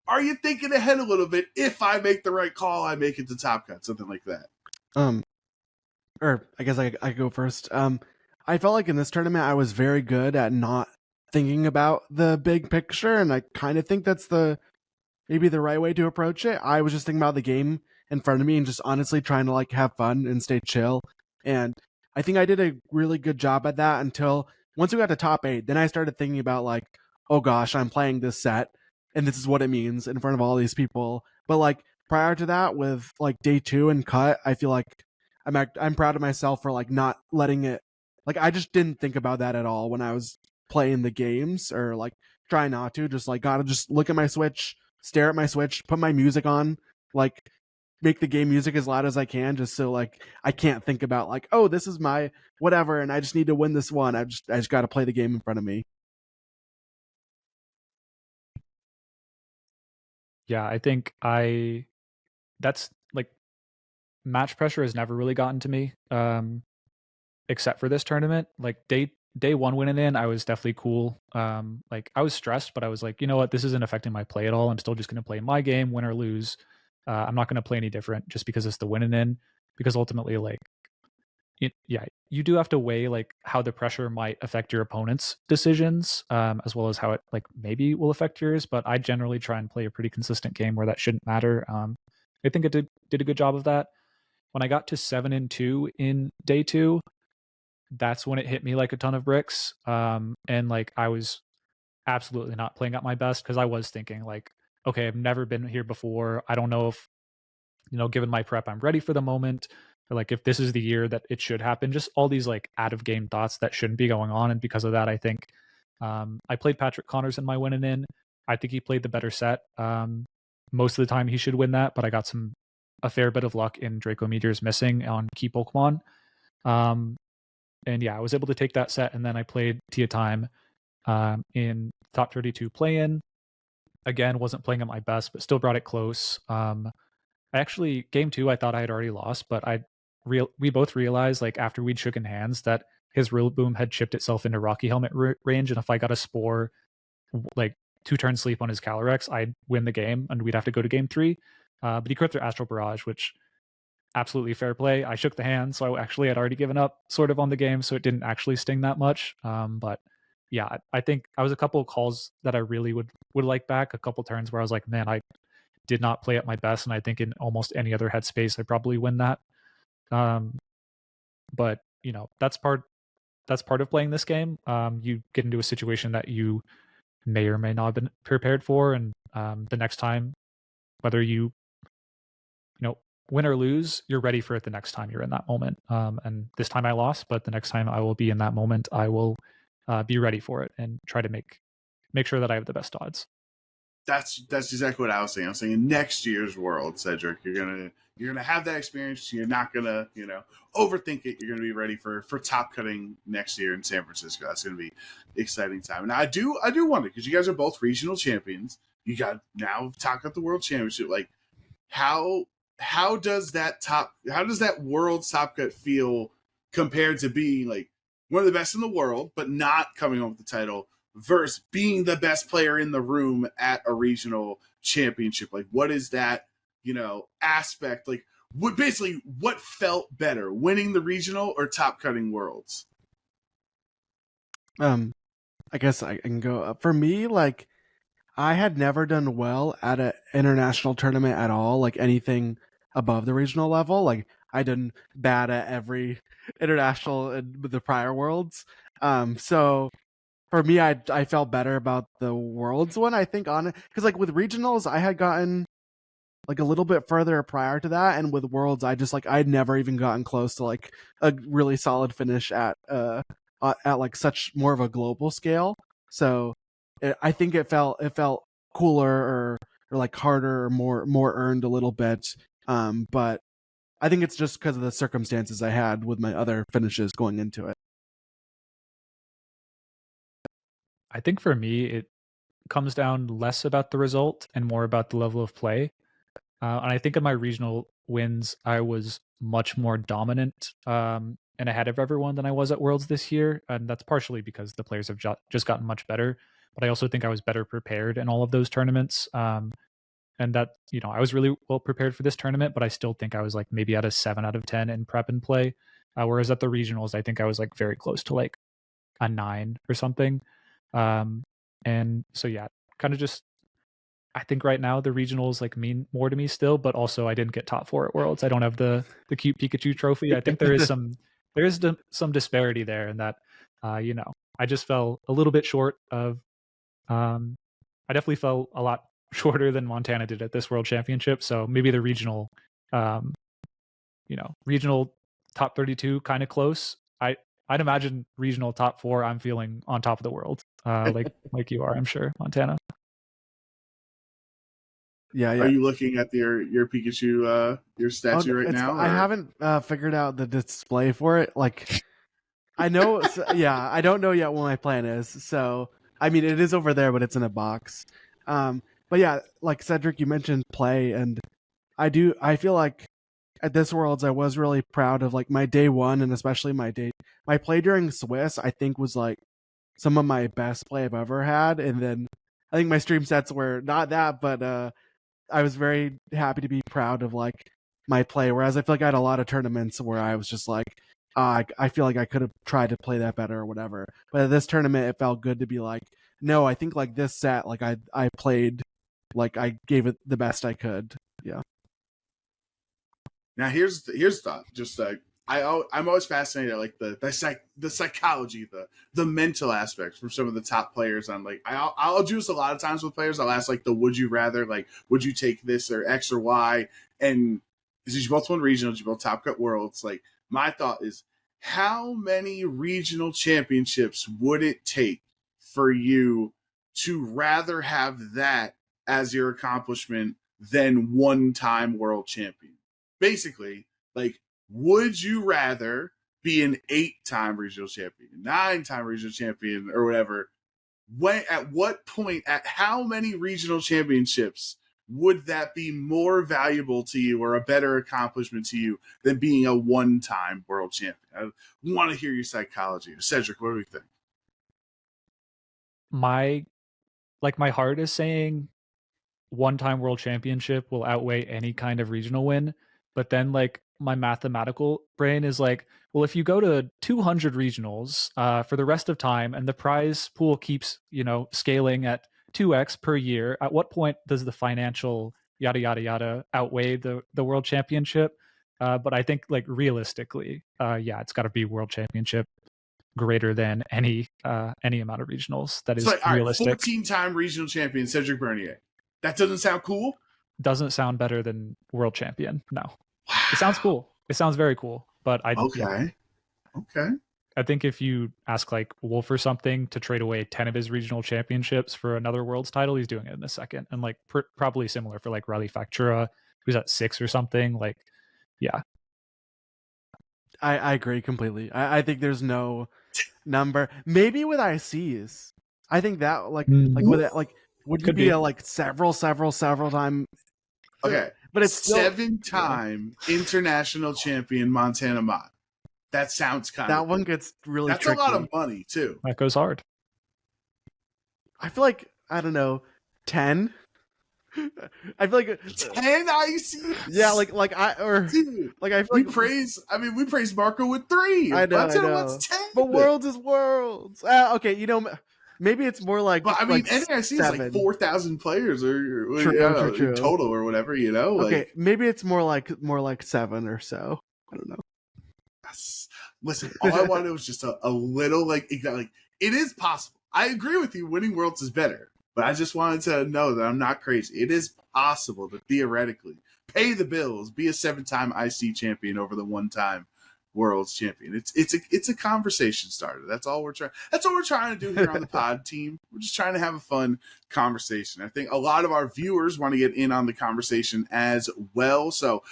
Speaker 1: are you thinking ahead a little bit? If I make the right call, I make it to top cut, something like that.
Speaker 2: Or I guess I go first. I felt like in this tournament I was very good at not thinking about the big picture, and I kind of think that's maybe the right way to approach it. I was just thinking about the game in front of me and just honestly trying to like have fun and stay chill. And I think I did a really good job at that until once we got to top 8. Then I started thinking about like, oh gosh, I'm playing this set, and this is what it means in front of all these people. But like prior to that, with like day 2 and cut, I feel like I'm proud of myself for like not letting it. Like, I just didn't think about that at all when I was playing the games, or like try not to. Just like gotta just look at my Switch, stare at my Switch, put my music on, like make the game music as loud as I can, just so like I can't think about like, oh, this is my whatever, and I just need to win this one. I just got to play the game in front of me.
Speaker 3: Yeah, I think that's like match pressure has never really gotten to me, except for this tournament. Like day 1 winning in, I was definitely cool. Like I was stressed, but I was like, you know what, this isn't affecting my play at all. I'm still just going to play my game, win or lose. I'm not going to play any different just because it's the winning in. Because ultimately, like, you do have to weigh like how the pressure might affect your opponent's decisions, as well as how it like maybe will affect yours. But I generally try and play a pretty consistent game where that shouldn't matter. I think it did a good job of that. When I got to 7-2 in day 2, that's when it hit me like a ton of bricks. And like I was absolutely not playing at my best, because I was thinking like, okay, I've never been here before. I don't know if, given my prep, I'm ready for the moment, or like if this is the year that it should happen. Just all these like out of game thoughts that shouldn't be going on. And because of that, I think I played Patrick Connors in my winning in. I think he played the better set. Most of the time he should win that, but I got a fair bit of luck in Draco Meteor's missing on key Pokemon. And yeah, I was able to take that set, and then I played Tia Time in top 32 play-in. Again, wasn't playing at my best, but still brought it close. I actually, game 2, I thought I had already lost, but we both realized, like, after we'd shooken hands, that his Rillaboom had chipped itself into Rocky Helmet range, and if I got a Spore, like, 2 turn sleep on his Calyrex, I'd win the game, and we'd have to go to game 3. But he crit through Astral Barrage, which absolutely fair play. I shook the hand, so I actually had already given up sort of on the game, so it didn't actually sting that much. But yeah, I think I was a couple of calls that I really would like back, a couple turns where I was like, man, I did not play at my best, and I think in almost any other headspace I probably win that. But that's part of playing this game. You get into a situation that you may or may not have been prepared for, and the next time, whether you win or lose, you're ready for it the next time you're in that moment. And this time I lost, but the next time I will be in that moment, I will be ready for it and try to make sure that I have the best odds.
Speaker 1: that's exactly what I was saying. I'm saying next year's World, Cedric, you're gonna have that experience. You're not gonna overthink it. You're gonna be ready for top cutting next year in San Francisco. That's gonna be exciting time. And I do wonder, because you guys are both regional champions. You got now Top Cut the World Championship. Like how does that World Top Cut feel compared to being like one of the best in the world, but not coming home with the title, versus being the best player in the room at a regional championship? Like, what is that, aspect? Like, what felt better, winning the regional or top cutting worlds?
Speaker 2: I guess I can go. For me, like, I had never done well at an international tournament at all, like anything above the regional level. Like, I done bad at every international in the prior worlds. So for me, I felt better about the worlds one, I think, on it, because like with regionals, I had gotten like a little bit further prior to that, and with worlds, I'd never even gotten close to like a really solid finish at like such more of a global scale. So I think it felt cooler, or like harder, or more earned a little bit. But I think it's just because of the circumstances I had with my other finishes going into it.
Speaker 3: I think for me, it comes down less about the result and more about the level of play. And I think in my regional wins, I was much more dominant and ahead of everyone than I was at Worlds this year. And that's partially because the players have just gotten much better. But I also think I was better prepared in all of those tournaments. And that, I was really well prepared for this tournament, but I still think I was like maybe at a 7 out of 10 in prep and play. Whereas at the regionals, I think I was like very close to like a 9 or something. And so, yeah, kind of just, I think right now the regionals like mean more to me still, but also I didn't get top 4 at Worlds. I don't have the cute Pikachu trophy. I think there is some disparity there, in that, I just fell a little bit short of, I definitely fell a lot shorter than Montana did at this World Championship. So maybe the regional, regional top 32 kind of close. I'd imagine regional top 4, I'm feeling on top of the world, like you are, I'm sure, Montana.
Speaker 2: Yeah.
Speaker 1: Are you looking at your Pikachu your statue right now?
Speaker 2: I haven't figured out the display for it. Like, I know, I don't know yet what my plan is. So, I mean, it is over there, but it's in a box. But yeah, like Cedric, you mentioned play, and I feel like at this Worlds, I was really proud of like my day one, and especially my play during Swiss, I think was like some of my best play I've ever had. And then I think my stream sets were not that, but I was very happy to be proud of like my play. Whereas I feel like I had a lot of tournaments where I was just like, I feel like I could have tried to play that better or whatever. But at this tournament, it felt good to be like, no, I think like this set, like I played, like I gave it the best I could. Yeah.
Speaker 1: Now here's the thought. Just I'm always fascinated, like the psychology, the mental aspects from some of the top players. On like I'll do this a lot of times with players. I'll ask like the would you rather, like would you take this or X or Y, and since you both won regionals, you both top cut worlds. Like my thought is, how many regional championships would it take for you to rather have that as your accomplishment than one-time world champion? Basically, like, would you rather be an 8-time regional champion, 9-time regional champion, or whatever? At what point, at how many regional championships would that be more valuable to you or a better accomplishment to you than being a one-time world champion? I want to hear your psychology. Cedric, what do you think?
Speaker 3: My heart is saying one-time world championship will outweigh any kind of regional win, but then like my mathematical brain is like, well, if you go to 200 regionals for the rest of time and the prize pool keeps scaling at 2x per year, at what point does the financial yada yada yada outweigh the world championship? But I think like realistically, it's got to be world championship greater than any amount of regionals. That is
Speaker 1: like,
Speaker 3: realistic.
Speaker 1: 14-time regional champion Cedric Bernier. That doesn't sound cool?
Speaker 3: Doesn't sound better than world champion. No.
Speaker 1: Wow.
Speaker 3: It sounds cool. It sounds very cool. But
Speaker 1: Okay.
Speaker 3: I think if you ask like Wolf or something to trade away 10 of his regional championships for another world's title, he's doing it in a second. And like probably similar for like Riley Factura, who's at 6 or something. Like, yeah.
Speaker 2: I agree completely. I think there's no number. Maybe with ICs. I think that like with it, like would you be a like several time?
Speaker 1: Okay,
Speaker 2: but it's still,
Speaker 1: 7-time international champion Montana Mott. That sounds kind of.
Speaker 2: That one gets really.
Speaker 1: That's
Speaker 2: tricky.
Speaker 1: a lot of money too.
Speaker 3: That goes hard.
Speaker 2: I feel like I don't know, 10. I feel like
Speaker 1: 10 ICs.
Speaker 2: Yeah, like I feel
Speaker 1: we
Speaker 2: like
Speaker 1: praise Marco with 3.
Speaker 2: I know.
Speaker 1: What's 10?
Speaker 2: But Worlds is Worlds. Okay, you know, maybe it's more like.
Speaker 1: But I mean,
Speaker 2: like
Speaker 1: NAIC is like 4,000 players or
Speaker 2: true.
Speaker 1: in total or whatever. You know.
Speaker 2: Okay,
Speaker 1: like,
Speaker 2: maybe it's more like 7 or so. I don't know.
Speaker 1: Listen, all I wanted was just a little like it is possible. I agree with you. Winning Worlds is better. But I just wanted to know that I'm not crazy. It is possible to theoretically pay the bills, be a 7-time IC champion over the 1-time Worlds champion. It's a conversation starter. That's all we're trying to do here on the pod team. We're just trying to have a fun conversation. I think a lot of our viewers want to get in on the conversation as well. So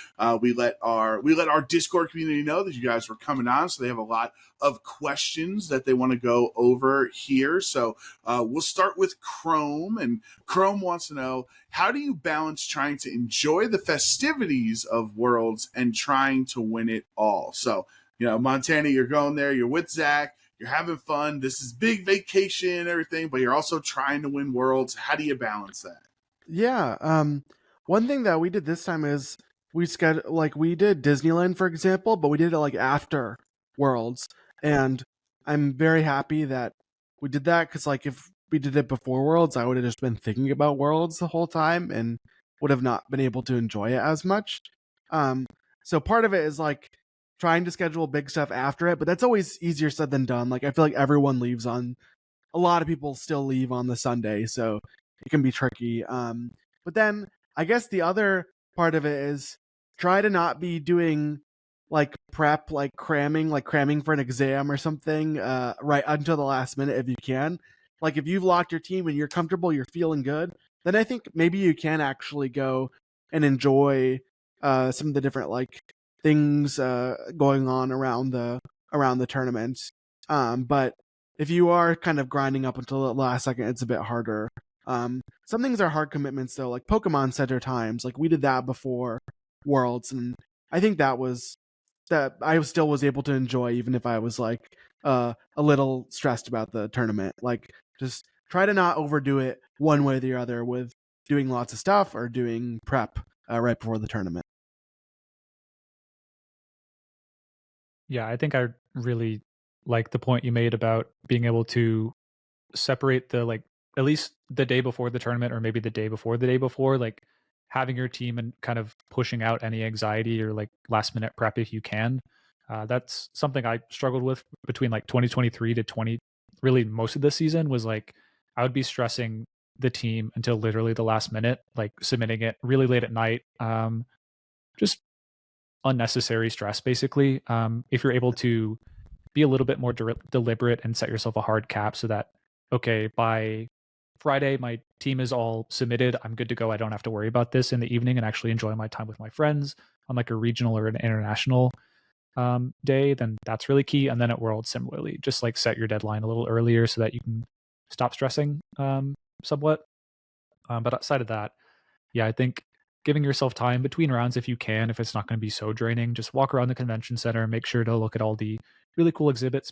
Speaker 1: we let our Discord community know that you guys were coming on. So they have a lot of questions that they want to go over here. So we'll start with Chrome, and Chrome wants to know, how do you balance trying to enjoy the festivities of Worlds and trying to win it all? So, you know, Montana, you're going there, you're with Zach, you're having fun. This is big vacation and everything, but you're also trying to win Worlds. How do you balance that?
Speaker 2: Yeah. One thing that we did this time is we did Disneyland, for example, but we did it like after Worlds. And I'm very happy that we did that, because like if we did it before Worlds, I would have just been thinking about Worlds the whole time and would have not been able to enjoy it as much. So part of it is like trying to schedule big stuff after it, but that's always easier said than done. Like I feel like everyone leaves on, a lot of people still leave on the Sunday, so it can be tricky. But then I guess the other part of it is try to not be doing like prep, like cramming for an exam or something, right until the last minute if you can. Like if you've locked your team and you're comfortable, you're feeling good, then I think maybe you can actually go and enjoy some of the different like things going on around the tournament. But if you are kind of grinding up until the last second, it's a bit harder. Some things are hard commitments though, like Pokemon Center times. Like we did that before Worlds, and I think that I still was able to enjoy, even if I was like a little stressed about the tournament. Like just try to not overdo it one way or the other with doing lots of stuff or doing prep right before the tournament.
Speaker 3: Yeah, I think I really like the point you made about being able to separate the like at least the day before the tournament, or maybe the day before, like having your team and kind of pushing out any anxiety or like last minute prep if you can. That's something I struggled with between like 2023 to really most of the season, was like I would be stressing the team until literally the last minute, like submitting it really late at night. Just unnecessary stress, basically. If you're able to be a little bit more deliberate and set yourself a hard cap so that, okay, by Friday, my team is all submitted, I'm good to go. I don't have to worry about this in the evening and actually enjoy my time with my friends on like a regional or an international day, then that's really key. And then at World, similarly, just like set your deadline a little earlier so that you can stop stressing somewhat. But outside of that, yeah, I think giving yourself time between rounds if you can, if it's not going to be so draining, just walk around the convention center, make sure to look at all the really cool exhibits,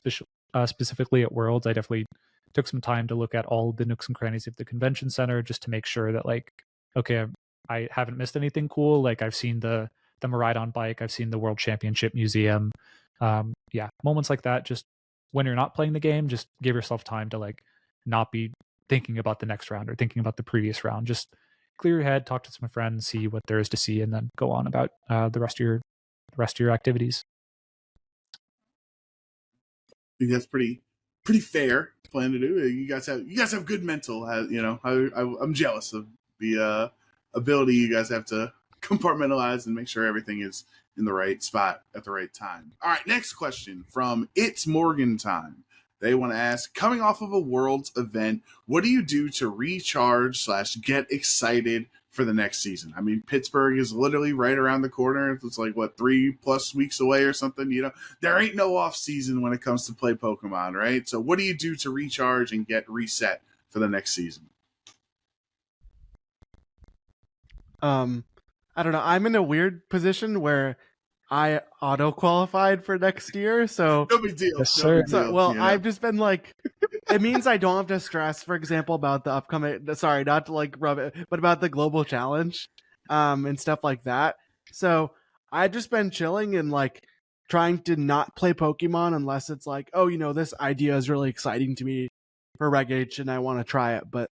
Speaker 3: specifically at Worlds. I definitely took some time to look at all the nooks and crannies of the convention center just to make sure that like, okay, I haven't missed anything cool. Like I've seen the Maridon bike, I've seen the World Championship Museum. Yeah, moments like that. Just when you're not playing the game, just give yourself time to like not be thinking about the next round or thinking about the previous round. Just clear your head, talk to some friends, see what there is to see, and then go on about the rest of your activities.
Speaker 1: I think that's pretty fair plan to do. You guys have good mental. You know, I'm jealous of the ability you guys have to compartmentalize and make sure everything is in the right spot at the right time. All right, next question from It's Morgan Time. They want to ask, coming off of a Worlds event, what do you do to recharge / get excited for the next season? I mean, Pittsburgh is literally right around the corner. It's like, what, 3+ weeks away or something? You know, there ain't no off season when it comes to play Pokemon, right? So what do you do to recharge and get reset for the next season?
Speaker 2: I don't know. I'm in a weird position where I auto qualified for next year, so
Speaker 1: No big deal.
Speaker 3: Yes,
Speaker 1: No
Speaker 3: sir.
Speaker 1: big deal,
Speaker 2: well,
Speaker 1: you know?
Speaker 2: I've just been like, it means I don't have to stress, for example, about the upcoming. Sorry, not to like rub it, but about the global challenge, and stuff like that. So I've just been chilling and like trying to not play Pokemon unless it's like, oh, you know, this idea is really exciting to me for Reg H and I want to try it, but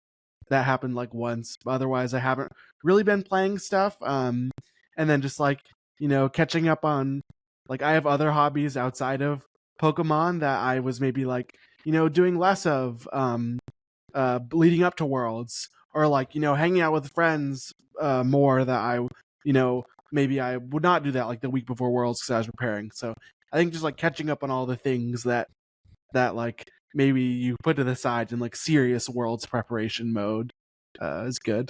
Speaker 2: that happened like once. Otherwise, I haven't really been playing stuff. And then just like, you know, catching up on, like, I have other hobbies outside of Pokemon that I was maybe like, you know, doing less of leading up to Worlds, or like, you know, hanging out with friends more that I, you know, maybe I would not do that like the week before Worlds because I was preparing. So I think just like catching up on all the things that like maybe you put to the side in like serious Worlds preparation mode is good.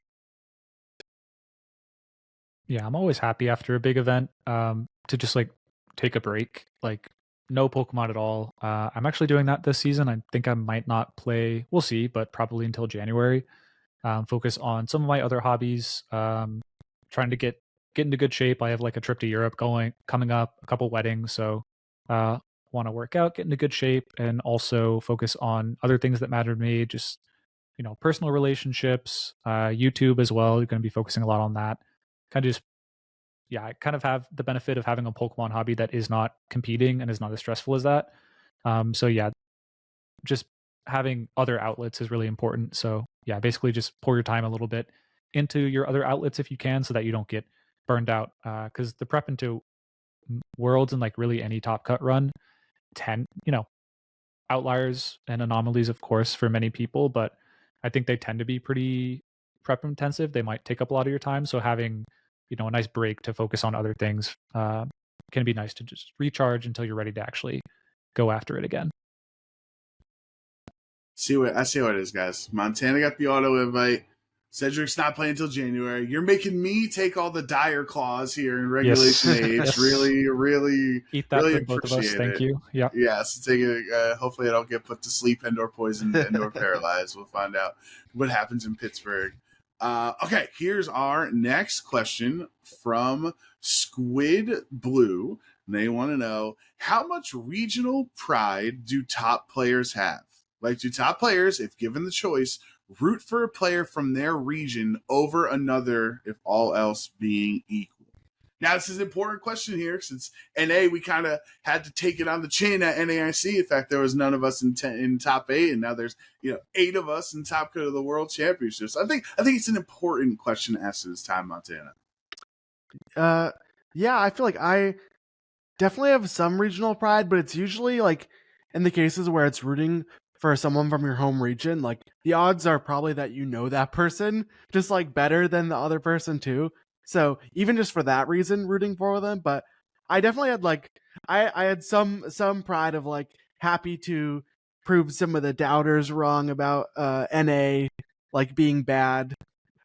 Speaker 3: Yeah, I'm always happy after a big event to just like take a break, like no Pokemon at all. I'm actually doing that this season. I think I might not play, we'll see, but probably until January. Focus on some of my other hobbies, trying to get into good shape. I have like a trip to Europe coming up, a couple weddings, so want to work out, get into good shape, and also focus on other things that matter to me, just, you know, personal relationships, YouTube as well. You're going to be focusing a lot on that. Kind of just, yeah, I kind of have the benefit of having a Pokemon hobby that is not competing and is not as stressful as that. So yeah, just having other outlets is really important. So yeah, basically just pour your time a little bit into your other outlets if you can, so that you don't get burned out. Because the prep into Worlds and like really any top cut run you know, outliers and anomalies, of course, for many people, but I think they tend to be pretty prep intensive. They might take up a lot of your time. So having, you know, a nice break to focus on other things can be nice to just recharge until you're ready to actually go after it again.
Speaker 1: I see what it is, guys. Montana got the auto invite. Cedric's not playing until January. You're making me take all the dire claws here in Regulation
Speaker 3: Yes.
Speaker 1: H.
Speaker 3: Yes.
Speaker 1: Really
Speaker 3: Eat that
Speaker 1: really
Speaker 3: for both of us.
Speaker 1: appreciate
Speaker 3: Thank
Speaker 1: it.
Speaker 3: you. Yeah.
Speaker 1: Yes, take it. Hopefully, I don't get put to sleep and/or poisoned and/or paralyzed. We'll find out what happens in Pittsburgh. Okay, here's our next question from Squid Blue. They want to know, how much regional pride do top players have? Like, do top players, if given the choice, root for a player from their region over another, if all else being equal? Now, this is an important question here, since NA, we kind of had to take it on the chin at NAIC. In fact, there was none of us in top 8, and now there's, you know, 8 of us in top cut of the World Championships. I think it's an important question to ask this time, Montana.
Speaker 2: Yeah, I feel like I definitely have some regional pride, but it's usually like in the cases where it's rooting for someone from your home region, like the odds are probably that you know that person just like better than the other person too. So even just for that reason, rooting for them. But I definitely had like I had some pride of like happy to prove some of the doubters wrong about NA like being bad.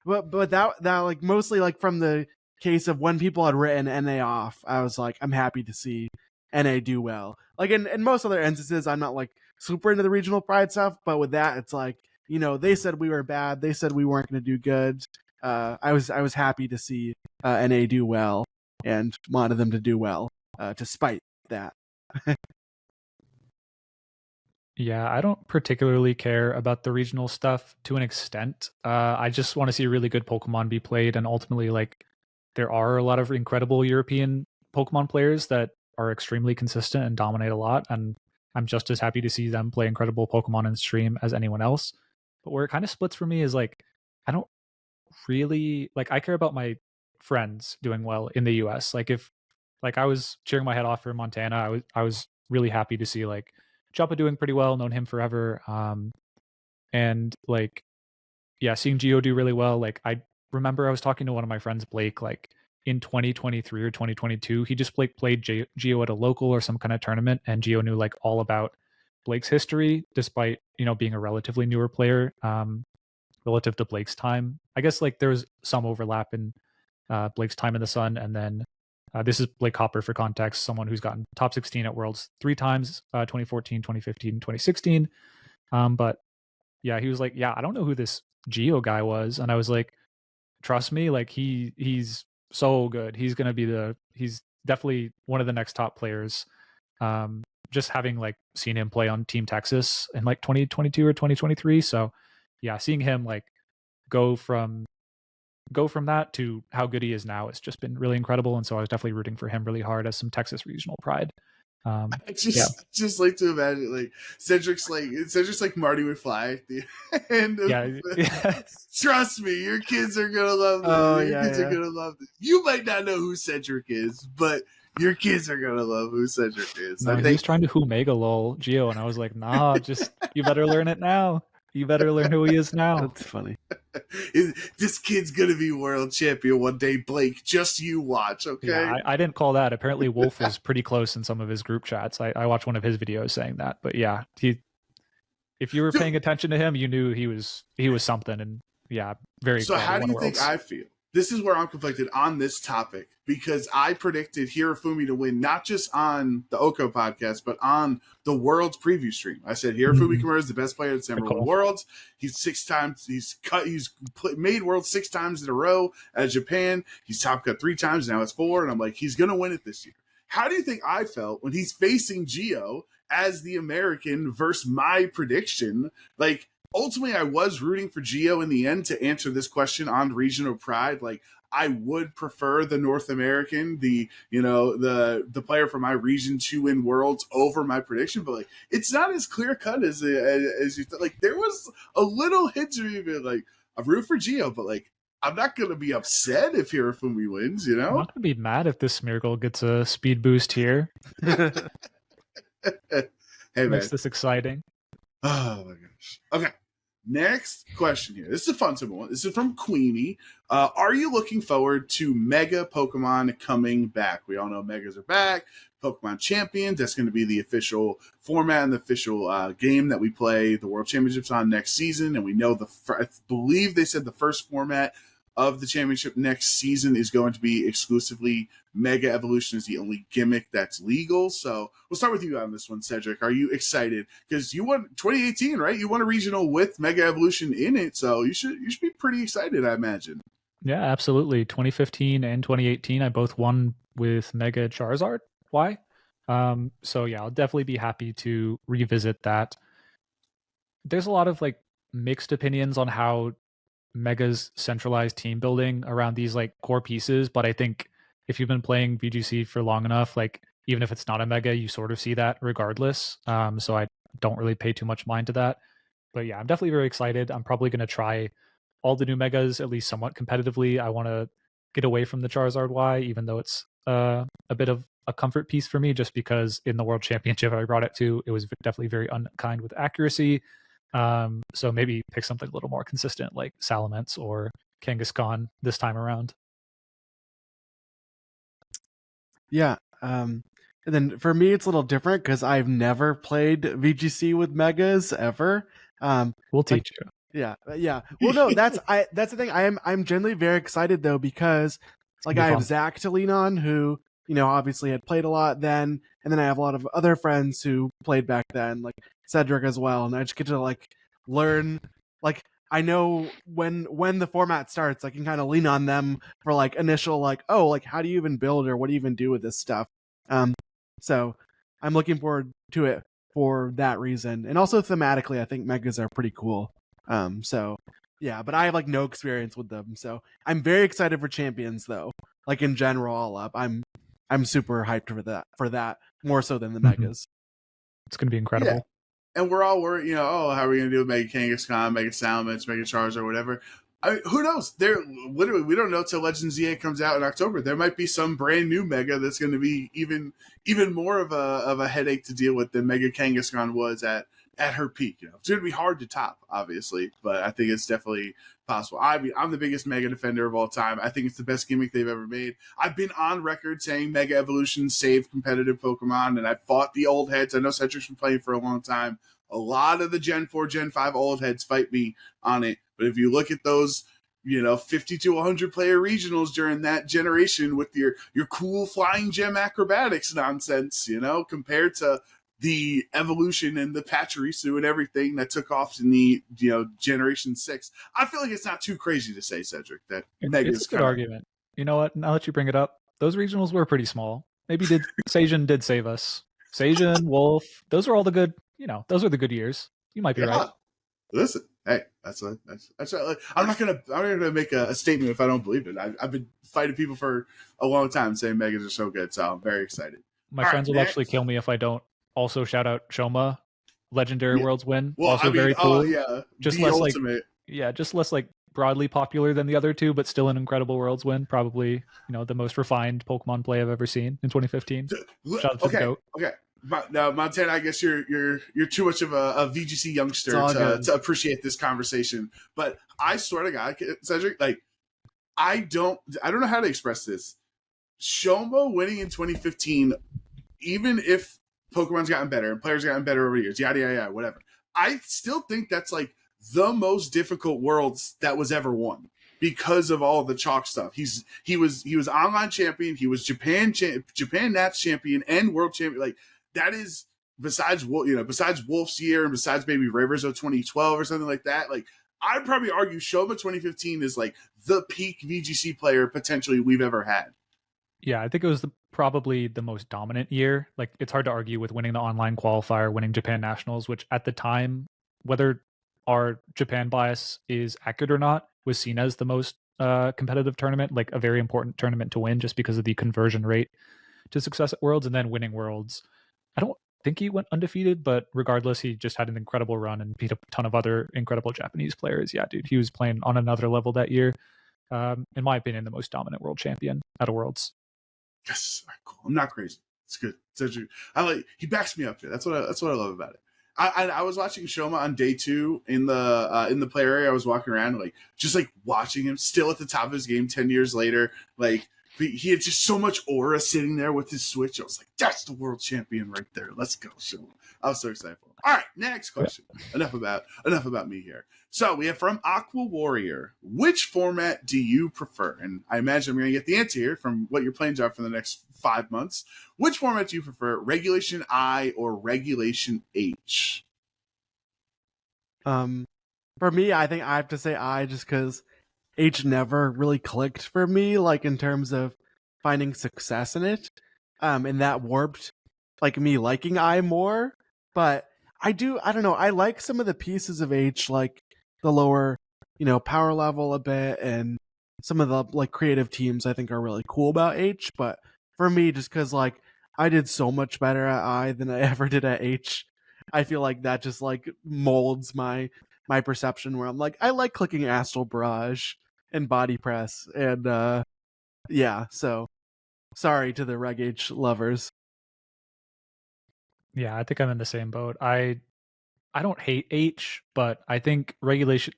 Speaker 2: But that like mostly like from the case of when people had written NA off, I was like, I'm happy to see NA do well. Like in most other instances, I'm not like super into the regional pride stuff, but with that, it's like, you know, they said we were bad, they said we weren't going to do good. I was happy to see NA do well and wanted them to do well, despite that.
Speaker 3: Yeah, I don't particularly care about the regional stuff to an extent. I just want to see really good Pokemon be played, and ultimately, like, there are a lot of incredible European Pokemon players that are extremely consistent and dominate a lot, and I'm just as happy to see them play incredible Pokemon in stream as anyone else. But where it kind of splits for me is like, I don't really like, I care about my friends doing well in the US. Like, if like I was cheering my head off for Montana, I was really happy to see like Choppa doing pretty well, known him forever. And like, yeah, seeing Geo do really well. Like, I remember I was talking to one of my friends, Blake, like in 2023 or 2022, he just played Geo at a local or some kind of tournament, and Geo knew like all about Blake's history, despite being a relatively newer player relative to Blake's time. I guess like there's some overlap in Blake's time in the Sun, and then this is Blake Hopper for context, someone who's gotten top 16 at Worlds 3 times, 2014, 2015, 2016. But yeah, he was like, yeah, I don't know who this Geo guy was, and I was like, trust me, like he's so good. He's definitely one of the next top players. Just having like seen him play on Team Texas in like 2022 or 2023. So yeah, seeing him like go from that to how good he is now, it's just been really incredible. And so I was definitely rooting for him really hard as some Texas regional pride.
Speaker 1: I just like to imagine like Cedric's like Marty McFly at the end of trust me, your kids are gonna love this. Your kids are gonna love this. You might not know who Cedric is, but your kids are gonna love who Cedric is.
Speaker 3: No, he was trying to who mega lol Geo, and I was like, nah, just you better learn it now. You better learn who he is now.
Speaker 2: That's funny.
Speaker 1: This kid's gonna be world champion one day, Blake. Just you watch, okay?
Speaker 3: Yeah, I didn't call that. Apparently, Wolf was pretty close in some of his group chats. I watched one of his videos saying that. But yeah, if you were paying attention to him, you knew he was something. And yeah, very.
Speaker 1: So how do you think I feel? This is where I'm conflicted on this topic because I predicted Hirofumi to win not just on the OHKO podcast, but on the Worlds preview stream. I said Hirofumi Kimura is the best player that's ever won Worlds. He's made Worlds 6 times in a row at Japan. He's top cut 3 times, now it's 4, and I'm like, he's gonna win it this year. How do you think I felt when he's facing Geo as the American versus my prediction? Like, ultimately, I was rooting for Geo in the end to answer this question on regional pride. Like, I would prefer the North American, the player from my region to win Worlds over my prediction, but like it's not as clear cut as you thought. Like there was a little hint to me, but like I root for Geo, but like I'm not gonna be upset if Hirofumi wins. I'm
Speaker 3: not gonna be mad if this Smeargle gets a speed boost here.
Speaker 1: Hey,
Speaker 3: makes this exciting.
Speaker 1: Oh my gosh. Okay. Next question here. This is a fun simple one. This is from Queenie. Are you looking forward to Mega Pokemon coming back? We all know Megas are back. Pokemon Champions. That's going to be the official format and the official game that we play the World Championships on next season. And we know I believe they said the first format of the championship next season is going to be exclusively Mega Evolution is the only gimmick that's legal. So we'll start with you on this one, Cedric. Are you excited? Because you won 2018, right? You won a regional with Mega Evolution in it. So you should be pretty excited, I imagine.
Speaker 3: Yeah, absolutely. 2015 and 2018, I both won with Mega Charizard. Why? So yeah, I'll definitely be happy to revisit that. There's a lot of like mixed opinions on how Mega's centralized team building around these like core pieces, but I think if you've been playing VGC for long enough, like even if it's not a Mega, you sort of see that regardless. So I don't really pay too much mind to that. But yeah, I'm definitely very excited. I'm probably going to try all the new Megas at least somewhat competitively. I want to get away from the Charizard Y, even though it's a bit of a comfort piece for me, just because in the World Championship I brought it to, it was definitely very unkind with accuracy. So maybe pick something a little more consistent like Salamence or Kangaskhan this time around.
Speaker 2: Yeah. And then for me, it's a little different because I've never played VGC with Megas ever.
Speaker 3: We'll teach you.
Speaker 2: Yeah. Well, no, that's the thing. I'm generally very excited though, because like I have Zach to lean on who, obviously had played a lot then. And then I have a lot of other friends who played back then, like Cedric as well. And I just get to like learn, like I know when the format starts, I can kind of lean on them for like initial, like, oh, like how do you even build or what do you even do with this stuff? So I'm looking forward to it for that reason. And also thematically, I think Megas are pretty cool. So yeah, but I have like no experience with them. So I'm very excited for Champions though. Like in general, all up. I'm super hyped for that more so than the Megas.
Speaker 3: It's going to be incredible.
Speaker 1: Yeah. And we're all worried, how are we going to do Mega Kangaskhan, Mega Salamence, Mega Charizard, whatever. Who knows? Literally, we don't know till Legends ZA comes out in October. There might be some brand new Mega that's going to be even more of a headache to deal with than Mega Kangaskhan was at at her peak. It's going to be hard to top, obviously, but I think it's definitely possible. I mean, I'm the biggest Mega defender of all time. I think it's the best gimmick they've ever made. I've been on record saying Mega Evolution saved competitive Pokemon, and I fought the old heads. I know Cedric's been playing for a long time. A lot of the Gen 4, Gen 5 old heads fight me on it. But if you look at those, 50 to 100 player regionals during that generation with your cool flying gem acrobatics nonsense, compared to the evolution and the Pachirisu and everything that took off in the Generation 6. I feel like it's not too crazy to say, Cedric, that
Speaker 3: it's a good argument. You know what? Now that you bring it up, those regionals were pretty small. Maybe Sajin did save us. Sajin, Wolf, those are all the good. Those are the good years. You might be right.
Speaker 1: Listen, hey, that's I'm not gonna make a statement if I don't believe it. I've been fighting people for a long time saying Megas are so good, so I'm very excited.
Speaker 3: My friends will actually kill me if I don't also shout out Shoma, Legendary Worlds win.
Speaker 1: Well,
Speaker 3: also very cool.
Speaker 1: Just less ultimate.
Speaker 3: Just less broadly popular than the other two, but still an incredible Worlds win. Probably the most refined Pokemon play I've ever seen in 2015. Shout out to the GOAT.
Speaker 1: Okay. Now, Montana, I guess you're too much of a VGC youngster to appreciate this conversation. But I swear to God, Cedric, I don't know how to express this. Shoma winning in 2015, even if Pokemon's gotten better and players gotten better over the years, yada yada yada, whatever. I still think that's the most difficult Worlds that was ever won because of all the chalk stuff. He was online champion, he was Japan Nats champion and world champion. That is besides Wolf's year and besides maybe Rivers of 2012 or something like that. I'd probably argue Shoma 2015 is the peak VGC player potentially we've ever had.
Speaker 3: Yeah, I think it was probably the most dominant year. It's hard to argue with winning the online qualifier, winning Japan Nationals, which at the time, whether our Japan bias is accurate or not, was seen as the most competitive tournament, a very important tournament to win just because of the conversion rate to success at Worlds and then winning Worlds. I don't think he went undefeated, but regardless, he just had an incredible run and beat a ton of other incredible Japanese players. Yeah, dude, he was playing on another level that year. In my opinion, the most dominant world champion at a Worlds.
Speaker 1: Yes, cool. I'm not crazy. It's good. He backs me up here. That's what I love about it. I was watching Shoma on day 2 in the player area. I was walking around just watching him still at the top of his game 10 years later. He had just so much aura sitting there with his Switch. I was like, that's the world champion right there. Let's go, Shoma. I was so excited for him. All right, next question. Yeah. Enough about me here. So we have from Aqua Warrior. Which format do you prefer? And I imagine I'm going to get the answer here from what your plans are for the next 5 months. Which format do you prefer, Regulation I or Regulation H?
Speaker 2: For me, I think I have to say I just because H never really clicked for me, in terms of finding success in it. And that warped me liking I more. But I don't know, I like some of the pieces of H, the lower, power level a bit, and some of the creative teams I think are really cool about H. But for me, just because I did so much better at I than I ever did at H, I feel that just molds my perception where I'm I like clicking Astral Barrage and Body Press, and so sorry to the Reg H lovers.
Speaker 3: Yeah, I think I'm in the same boat. I don't hate H, but I think regulation,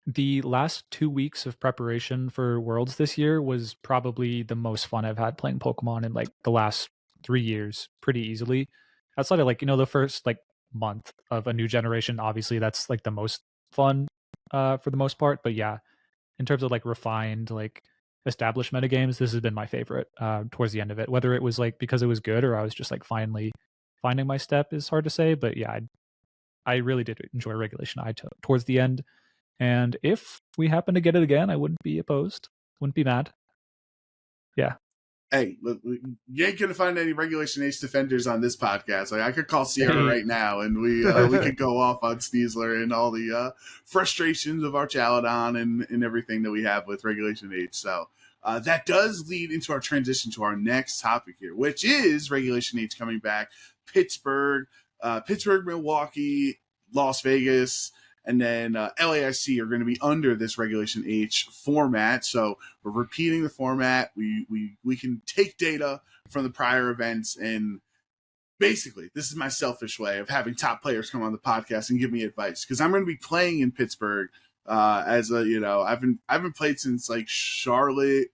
Speaker 3: the last 2 weeks of preparation for Worlds this year was probably the most fun I've had playing Pokemon in the last 3 years, pretty easily. Outside of the first month of a new generation, obviously that's the most fun for the most part. But yeah, in terms of refined established metagames, this has been my favorite towards the end of it. Whether it was because it was good or I was just finally finding my step is hard to say. But yeah, I really did enjoy Regulation I towards the end. And if we happen to get it again, I wouldn't be opposed. Wouldn't be mad. Yeah.
Speaker 1: Hey, look, you ain't gonna find any Regulation H defenders on this podcast. I could call Sierra right now, and we could go off on Sneasler and all the frustrations of our Chaladon and everything that we have with Regulation H. So that does lead into our transition to our next topic here, which is Regulation H coming back. Pittsburgh, Milwaukee, Las Vegas, and then LAIC are going to be under this Regulation H format. So we're repeating the format. We can take data from the prior events and basically, this is my selfish way of having top players come on the podcast and give me advice, because I'm going to be playing in Pittsburgh as a, I haven't played since like Charlotte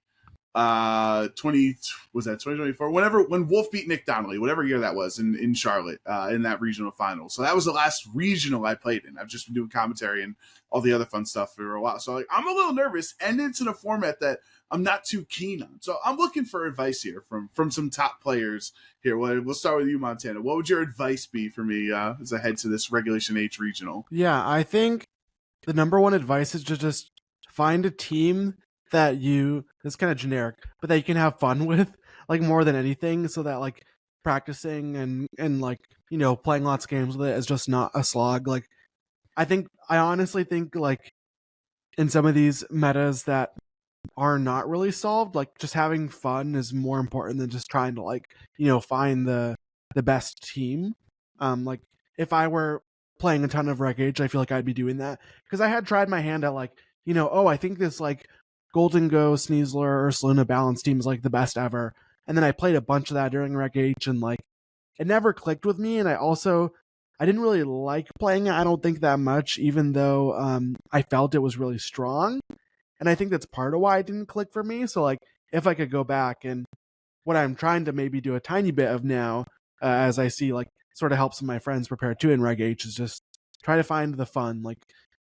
Speaker 1: 2024, when Wolf beat Nick Donnelly, whatever year that was in Charlotte in that regional final. So that was the last regional I played in. I've just been doing commentary and all the other fun stuff for a while, so like, I'm a little nervous, and it's in a format that I'm not too keen on. So I'm looking for advice here from some top players here. We'll start with you, Montana. What would your advice be for me as I head to this Regulation H regional?
Speaker 2: Yeah, I think the number one advice is to just find a team that it's kind of generic, but that you can have fun with, like, more than anything, so that like practicing and like, playing lots of games with it is just not a slog. Like, I honestly think, like, in some of these metas that are not really solved, like, just having fun is more important than just trying to, like, find the best team. Like, if I were playing a ton of Reg Age, I feel like I'd be doing that, because I had tried my hand at, like, I think this like Golden Go, Sneasler, Ursaluna balance team is like the best ever. And then I played a bunch of that during Reg H, and like, it never clicked with me. And I didn't really like playing it, I don't think, that much, even though I felt it was really strong. And I think that's part of why it didn't click for me. So like, if I could go back, and what I'm trying to maybe do a tiny bit of now, as I see, like, sort of help some of my friends prepare too in Reg H, is just try to find the fun. Like,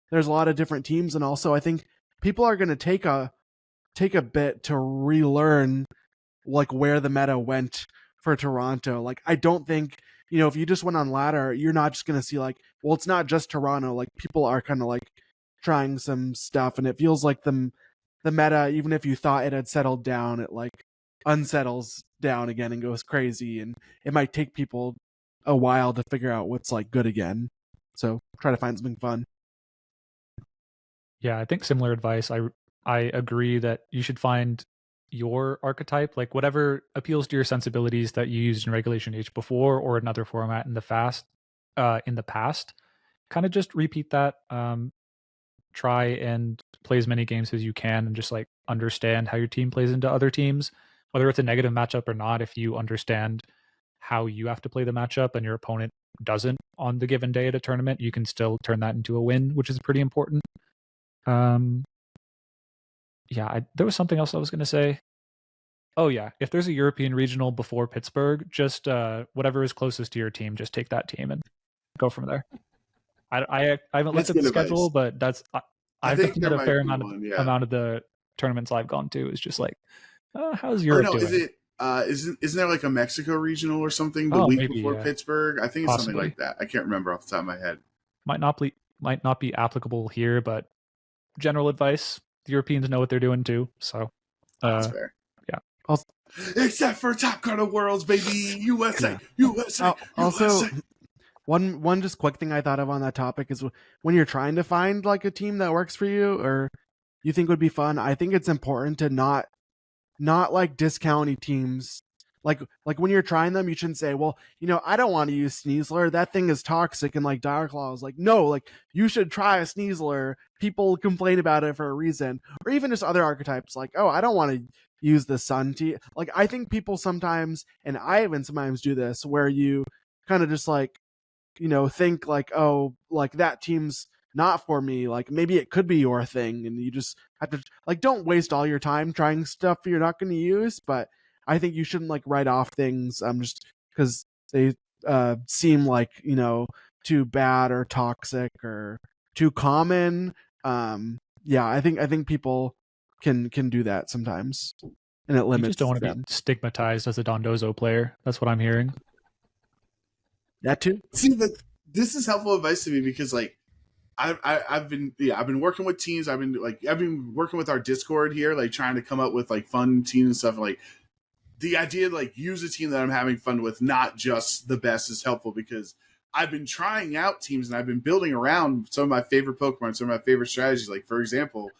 Speaker 2: there's a lot of different teams, and also I think people are going to take a bit to relearn, like, where the meta went for Toronto. Like, I don't think, if you just went on ladder, you're not just going to see, like, well, it's not just Toronto. Like, people are kind of like trying some stuff, and it feels like the meta, even if you thought it had settled down, it like unsettles down again and goes crazy, and it might take people a while to figure out what's like good again. So try to find something fun.
Speaker 3: Yeah, I think similar advice. I agree that you should find your archetype, like whatever appeals to your sensibilities that you used in Regulation H before or another format in the past. Kind of just repeat that. Try and play as many games as you can, and just like understand how your team plays into other teams, whether it's a negative matchup or not. If you understand how you have to play the matchup and your opponent doesn't on the given day at a tournament, you can still turn that into a win, which is pretty important. There was something else I was going to say. Oh yeah, if there's a European regional before Pittsburgh, just whatever is closest to your team, just take that team and go from there. I haven't looked at the schedule, but I've done a fair amount of the tournaments I've gone to. Is just like, how's Europe doing?
Speaker 1: Isn't there like a Mexico regional or something the week before Pittsburgh? I think it's something like that. I can't remember off the top of my head. Might
Speaker 3: not be applicable here, but general advice: the Europeans know what they're doing too. So
Speaker 1: that's fair.
Speaker 3: Yeah.
Speaker 1: Except for Top Card of Worlds, baby, USA, USA.
Speaker 2: Also, one just quick thing I thought of on that topic is, when you're trying to find like a team that works for you or you think would be fun, I think it's important to not like discounting teams. Like when you're trying them, you shouldn't say, well, I don't want to use Sneasler. That thing is toxic, and like Direclaw is like, no, like, you should try a Sneasler. People complain about it for a reason. Or even just other archetypes, like, oh, I don't want to use the Sun team. Like, I think people sometimes, and I even sometimes do this, where you kind of just like, think like, oh, like, that team's not for me. Like, maybe it could be your thing, and you just have to, like, don't waste all your time trying stuff you're not going to use. But I think you shouldn't like write off things just because they seem like, too bad or toxic or too common. I think people can do that sometimes, and it limits.
Speaker 3: You just don't want to be stigmatized as a Dondozo player. That's what I'm hearing.
Speaker 2: That too.
Speaker 1: See, but this is helpful advice to me, because like, I've been working with teams. I've been working with our Discord here, like trying to come up with like fun teams and stuff. Like, the idea to like use a team that I'm having fun with, not just the best, is helpful, because I've been trying out teams and I've been building around some of my favorite Pokemon, some of my favorite strategies. Like, for example,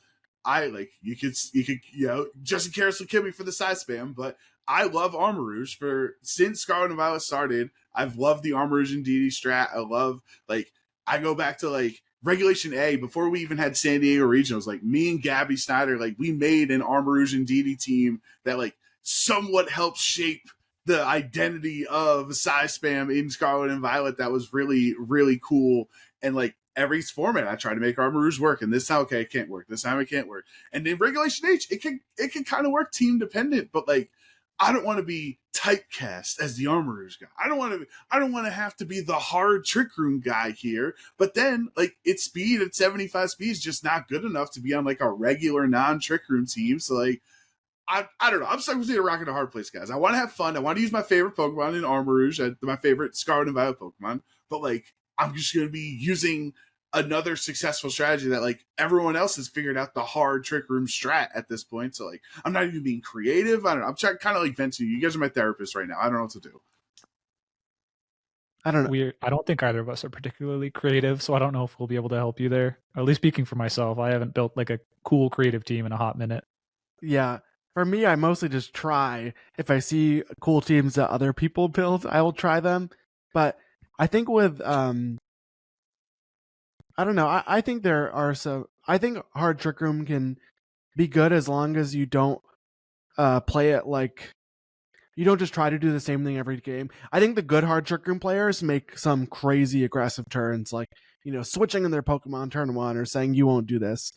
Speaker 1: you could Justin Karras will kill me for the side spam, but I love Armarouge. Since Scarlet and Violet started, I've loved the Armarouge and DD strat. I go back to like Regulation A, before we even had San Diego regionals. Like, me and Gabby Snyder, like, we made an Armarouge and DD team that like somewhat helped shape the identity of size spam in Scarlet and Violet that was really, really cool. And like every format, I try to make Armarouge work, and this time, okay, it can't work. This time it can't work. And in Regulation H, it can kind of work team dependent, but like I don't want to be typecast as the Armarouge guy. I don't want to have to be the hard Trick Room guy here. But then like its speed at 75 speed is just not good enough to be on like a regular non-Trick Room team. So like I don't know. I'm stuck between a rock and a hard place, guys. I want to have fun. I want to use my favorite Pokemon in Armarouge, my favorite Scarlet and Violet Pokemon. But like, I'm just going to be using another successful strategy that like everyone else has figured out the hard Trick Room strat at this point. So like, I'm not even being creative. I don't know. I'm trying kind of like venting you. You guys are my therapist right now. I don't know what to do.
Speaker 2: I don't know.
Speaker 3: I don't think either of us are particularly creative, so I don't know if we'll be able to help you there. At least speaking for myself, I haven't built like a cool creative team in a hot minute.
Speaker 2: Yeah. For me, I mostly just try. If I see cool teams that other people build, I will try them. But I think with I don't know. I think there are some. I think hard Trick Room can be good as long as you don't play it like you don't just try to do the same thing every game. I think the good hard Trick Room players make some crazy aggressive turns, like switching in their Pokemon turn one or saying you won't do this.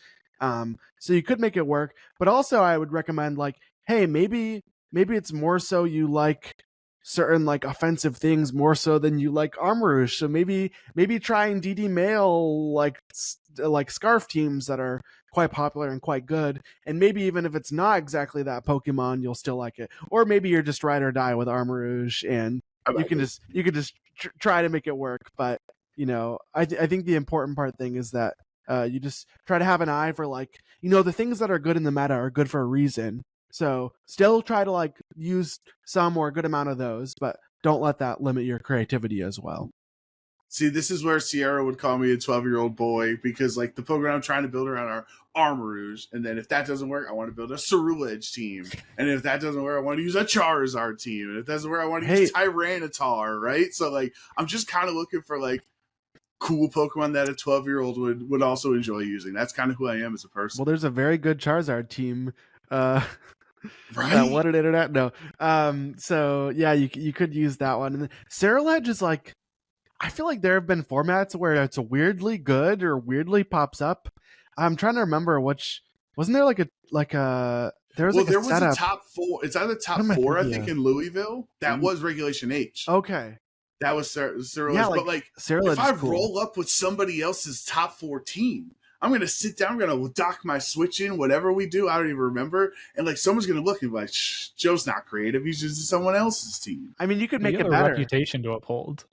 Speaker 2: So you could make it work, but also I would recommend like, hey, maybe it's more so you like certain like offensive things more so than you like Armarouge. So maybe try and DD Mail like Scarf teams that are quite popular and quite good, and maybe even if it's not exactly that Pokemon, you'll still like it. Or maybe you're just ride or die with Armarouge, and you can just try to make it work. But I think the important thing is that you just try to have an eye for like the things that are good in the meta are good for a reason. So still try to like use some or a good amount of those, but don't let that limit your creativity as well.
Speaker 1: See, this is where Sierra would call me a 12-year-old boy, because like the Pokemon I'm trying to build around are Armarouge, and then if that doesn't work, I want to build a Ceruledge team, and if that doesn't work, I want to use a Charizard team, and if that doesn't work, I want to use Tyranitar, right? So like I'm just kind of looking for like cool Pokemon that a 12-year-old would also enjoy using. That's kind of who I am as a person.
Speaker 2: Well, there's a very good Charizard team.
Speaker 1: Right?
Speaker 2: What an internet? No. So yeah, you could use that one. And then Ceruledge is like, I feel like there have been formats where it's weirdly good or weirdly pops up. I'm trying to remember which. Wasn't there there was
Speaker 1: a top 4. It's either top 4, I think, in Louisville. That was Regulation H.
Speaker 2: Okay.
Speaker 1: That was Ceruledge.
Speaker 2: Yeah,
Speaker 1: but like, if I roll up with somebody else's top 4 team, I'm going to sit down, I'm going to dock my Switch in, whatever we do, I don't even remember. And like, someone's going to look and be like, Joe's not creative. He's just someone else's team.
Speaker 2: I mean, you could make
Speaker 3: you have
Speaker 2: it better.
Speaker 3: A reputation to uphold.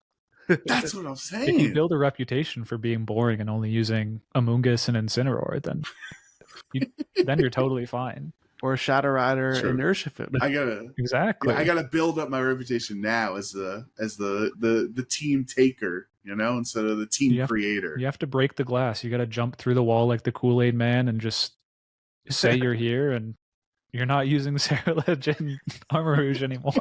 Speaker 1: That's what I'm saying.
Speaker 3: If you build a reputation for being boring and only using Amoonguss and Incineroar, then you're totally fine.
Speaker 2: Or Shadow Rider, sure. Inertia Fit.
Speaker 3: Exactly.
Speaker 1: I gotta build up my reputation now as the team taker, instead of the team creator.
Speaker 3: You have to break the glass. You got to jump through the wall like the Kool-Aid Man and just say you're here and you're not using Ceruledge and Armarouge anymore.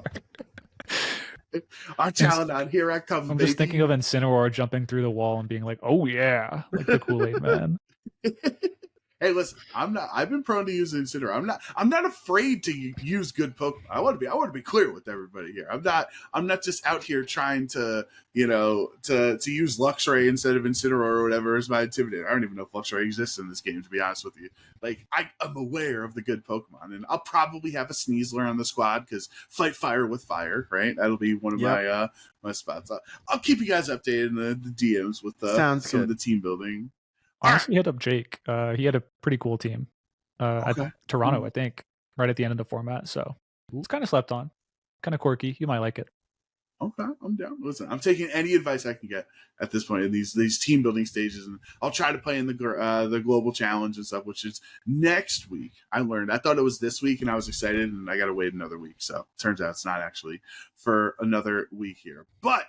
Speaker 1: Our talent on here I come.
Speaker 3: I'm just thinking of Incineroar jumping through the wall and being like, "Oh yeah," like the Kool-Aid Man.
Speaker 1: Hey, listen, I've been prone to use Incineroar. I'm not afraid to use good Pokemon. I want to be clear with everybody here. I'm not just out here trying to use Luxray instead of Incineroar or whatever as my Intimidator. I don't even know if Luxray exists in this game, to be honest with you. Like, I'm aware of the good Pokemon, and I'll probably have a Sneasler on the squad because fight fire with fire, right? That'll be one of my spots. I'll keep you guys updated in the DMs with some of the team building.
Speaker 3: Honestly, hit up Jake. He had a pretty cool team at Toronto, I think, right at the end of the format. So it's kind of slept on, kind of quirky. You might like it.
Speaker 1: Okay, I'm down. Listen, I'm taking any advice I can get at this point in these team building stages, and I'll try to play in the global challenge and stuff, which is next week. I thought it was this week, and I was excited, and I got to wait another week. So turns out it's not actually for another week here, but.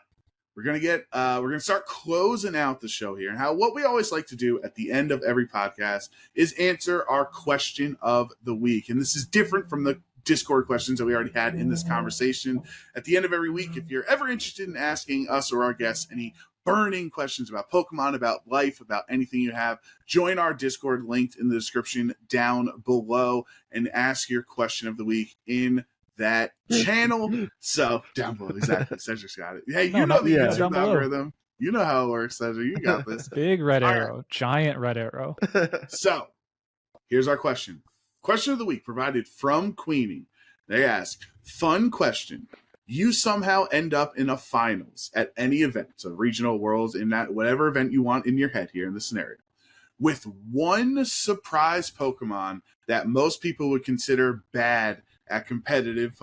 Speaker 1: We're gonna start closing out the show here, and what we always like to do at the end of every podcast is answer our question of the week. And this is different from the Discord questions that we already had in this conversation. At the end of every week, if you're ever interested in asking us or our guests any burning questions about Pokemon, about life, about anything you have, join our Discord linked in the description down below and ask your question of the week in that channel. So down below, exactly. Cedric's got it. Hey, you
Speaker 3: No,
Speaker 1: know the
Speaker 2: yeah.
Speaker 1: YouTube
Speaker 3: Down below.
Speaker 1: algorithm. You know how it works, Cedric. You got this.
Speaker 3: Big red
Speaker 1: All right.
Speaker 3: arrow, giant red arrow.
Speaker 1: So here's our question. Question of the week provided from Queenie. They ask, fun question. You somehow end up in a finals at any event, so regional, worlds, in that whatever event you want in your head here in the scenario, with one surprise Pokemon that most people would consider bad at competitive.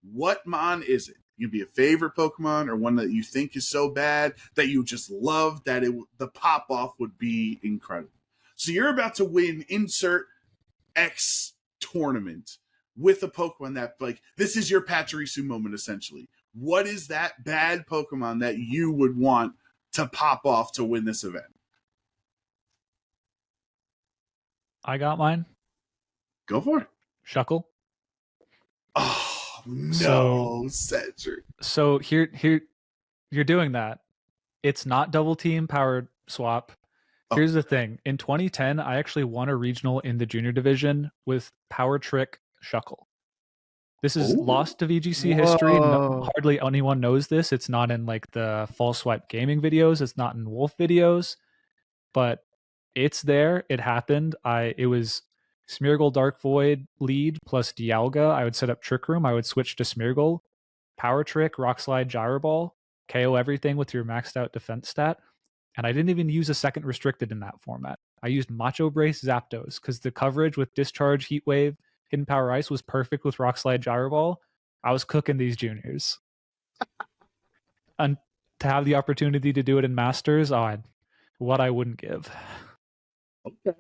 Speaker 1: What mon is it? It can be a favorite Pokemon or one that you think is so bad that you just love that the pop off would be incredible. So you're about to win insert X tournament with a Pokemon that, like, this is your Pachirisu moment essentially. What is that bad Pokemon that you would want to pop off to win this event?
Speaker 3: I got mine.
Speaker 1: Go for it.
Speaker 3: Shuckle.
Speaker 1: Oh no, Cedric.
Speaker 3: So here you're doing that. It's not double team powered swap. Here's the thing. In 2010, I actually won a regional in the junior division with Power Trick Shuckle. This is lost to VGC history. No, hardly anyone knows this. It's not in like the Fall Swipe gaming videos. It's not in Wolf videos, but it's there. It happened. It was Smeargle Dark Void lead plus Dialga. I would set up Trick Room. I would switch to Smeargle, Power Trick, Rock Slide, Gyro Ball, KO everything with your maxed out defense stat. And I didn't even use a second restricted in that format. I used Macho Brace Zapdos because the coverage with Discharge, Heat Wave, Hidden Power Ice was perfect with Rock Slide, Gyro Ball. I was cooking these juniors. And to have the opportunity to do it in Masters, what I wouldn't give.
Speaker 1: Okay.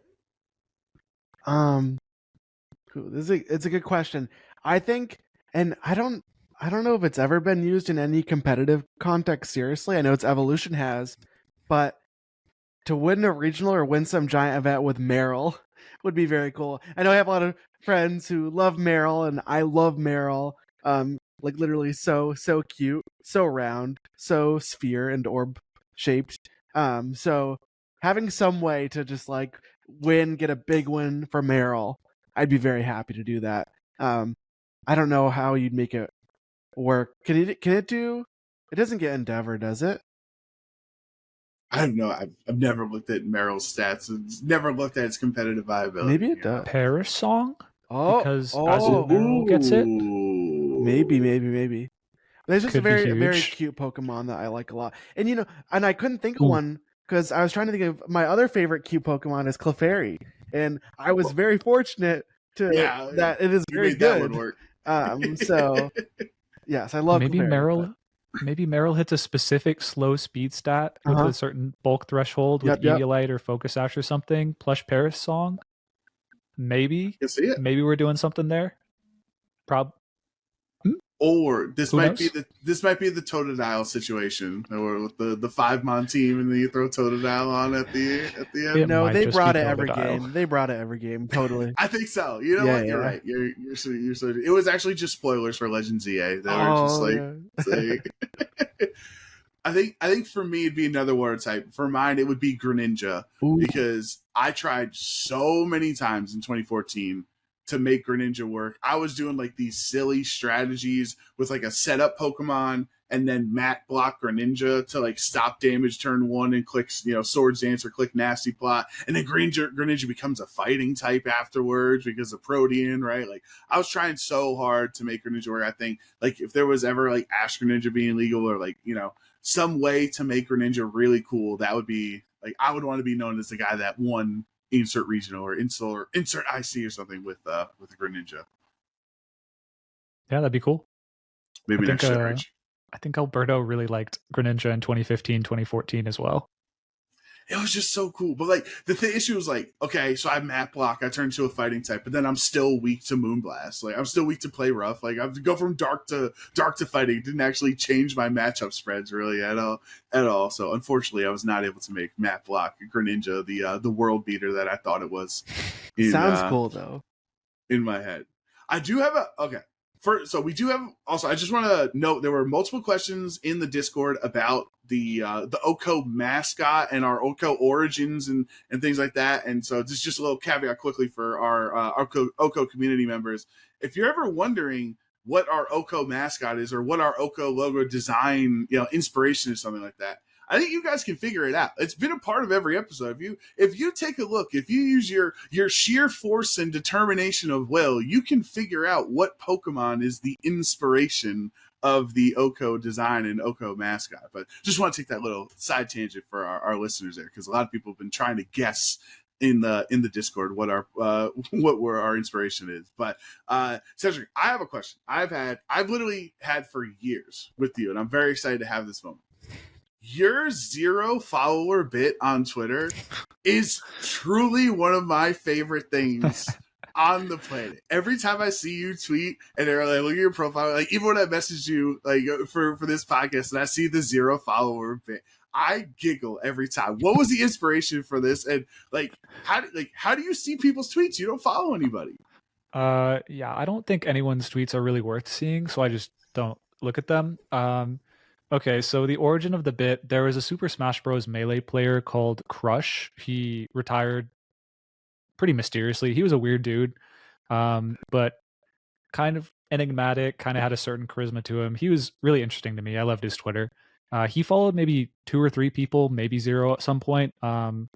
Speaker 2: It's a good question. I think, and I don't know if it's ever been used in any competitive context seriously. I know its evolution has, but to win a regional or win some giant event with Meryl would be very cool. I know I have a lot of friends who love Meryl, and I love Meryl. Like literally so cute, so round, so sphere and orb shaped. So having some way to just like get a big win for Meryl, I'd be very happy to do that. I don't know how you'd make it work. Can it do? It doesn't get Endeavor, does it?
Speaker 1: I don't know. I've never looked at Meryl's stats. It's never looked at its competitive viability.
Speaker 2: Maybe it does.
Speaker 3: Paris song?
Speaker 2: Oh,
Speaker 3: because Meryl gets it.
Speaker 2: Maybe. There's just
Speaker 3: Could
Speaker 2: a
Speaker 3: be
Speaker 2: very
Speaker 3: huge.
Speaker 2: cute Pokemon that I like a lot. And and I couldn't think of one because I was trying to think of my other favorite cute Pokemon is Clefairy. And I was very fortunate that it is very good.
Speaker 1: That would work.
Speaker 2: So yes, I love Clefairy.
Speaker 3: Maybe Meryl hits a specific slow speed stat with a certain bulk threshold with Eviolite or Focus Sash or something. Plush Paris song. Maybe. Maybe we're doing something there.
Speaker 1: Or this might be the Totodile situation, or with the 5-mon team, and then you throw Totodile on at the end.
Speaker 2: No, they brought it every game. They brought it every game, totally.
Speaker 1: I think so. You know what? You're right. You're so. It was actually just spoilers for Legends EA. They were just like. I think for me it'd be another water type. For mine, it would be Greninja because I tried so many times in 2014 to make Greninja work. I was doing like these silly strategies with like a setup Pokemon and then mat block Greninja to like stop damage turn 1 and click, Swords Dance or click Nasty Plot. And then Greninja becomes a fighting type afterwards because of Protean, right? Like I was trying so hard to make Greninja work. I think like if there was ever like Ash Greninja being legal or like, some way to make Greninja really cool, that would be like, I would want to be known as the guy that won insert regional or insert IC or something with the Greninja.
Speaker 3: Yeah, that'd be cool.
Speaker 1: Maybe next generation.
Speaker 3: I think Alberto really liked Greninja in 2015, 2014 as well.
Speaker 1: It was just so cool. But like the issue was like, okay, so I mat block, I turn into a fighting type, but then I'm still weak to Moonblast. Like I'm still weak to Play Rough. Like I have to go from dark to fighting. It didn't actually change my matchup spreads really at all. So unfortunately I was not able to make mat block Greninja the world beater that I thought it was.
Speaker 2: Sounds cool though.
Speaker 1: In my head. I do have so we do have also. I just want to note there were multiple questions in the Discord about the OHKO mascot and our OHKO origins and things like that. And so this is just a little caveat quickly for our OHKO community members. If you're ever wondering what our OHKO mascot is or what our OHKO logo design, inspiration is, something like that, I think you guys can figure it out. It's been a part of every episode. If you take a look, if you use your sheer force and determination of will, you can figure out what Pokemon is the inspiration of the OHKO design and OHKO mascot. But just want to take that little side tangent for our listeners there, because a lot of people have been trying to guess in the Discord what our inspiration is. But Cedric, I have a question. I've literally had for years with you, and I'm very excited to have this moment. Your 0 follower bit on Twitter is truly one of my favorite things on the planet. Every time I see you tweet and they're like, look at your profile, like even when I messaged you like for this podcast and I see the 0 follower bit, I giggle every time. What was the inspiration for this? And how do you see people's tweets? You don't follow anybody.
Speaker 3: Yeah, I don't think anyone's tweets are really worth seeing, so I just don't look at them. Okay, so the origin of the bit, there was a Super Smash Bros. Melee player called Crush. He retired pretty mysteriously. He was a weird dude, but kind of enigmatic, kind of had a certain charisma to him. He was really interesting to me. I loved his Twitter. He followed maybe 2 or 3 people, maybe 0 at some point. And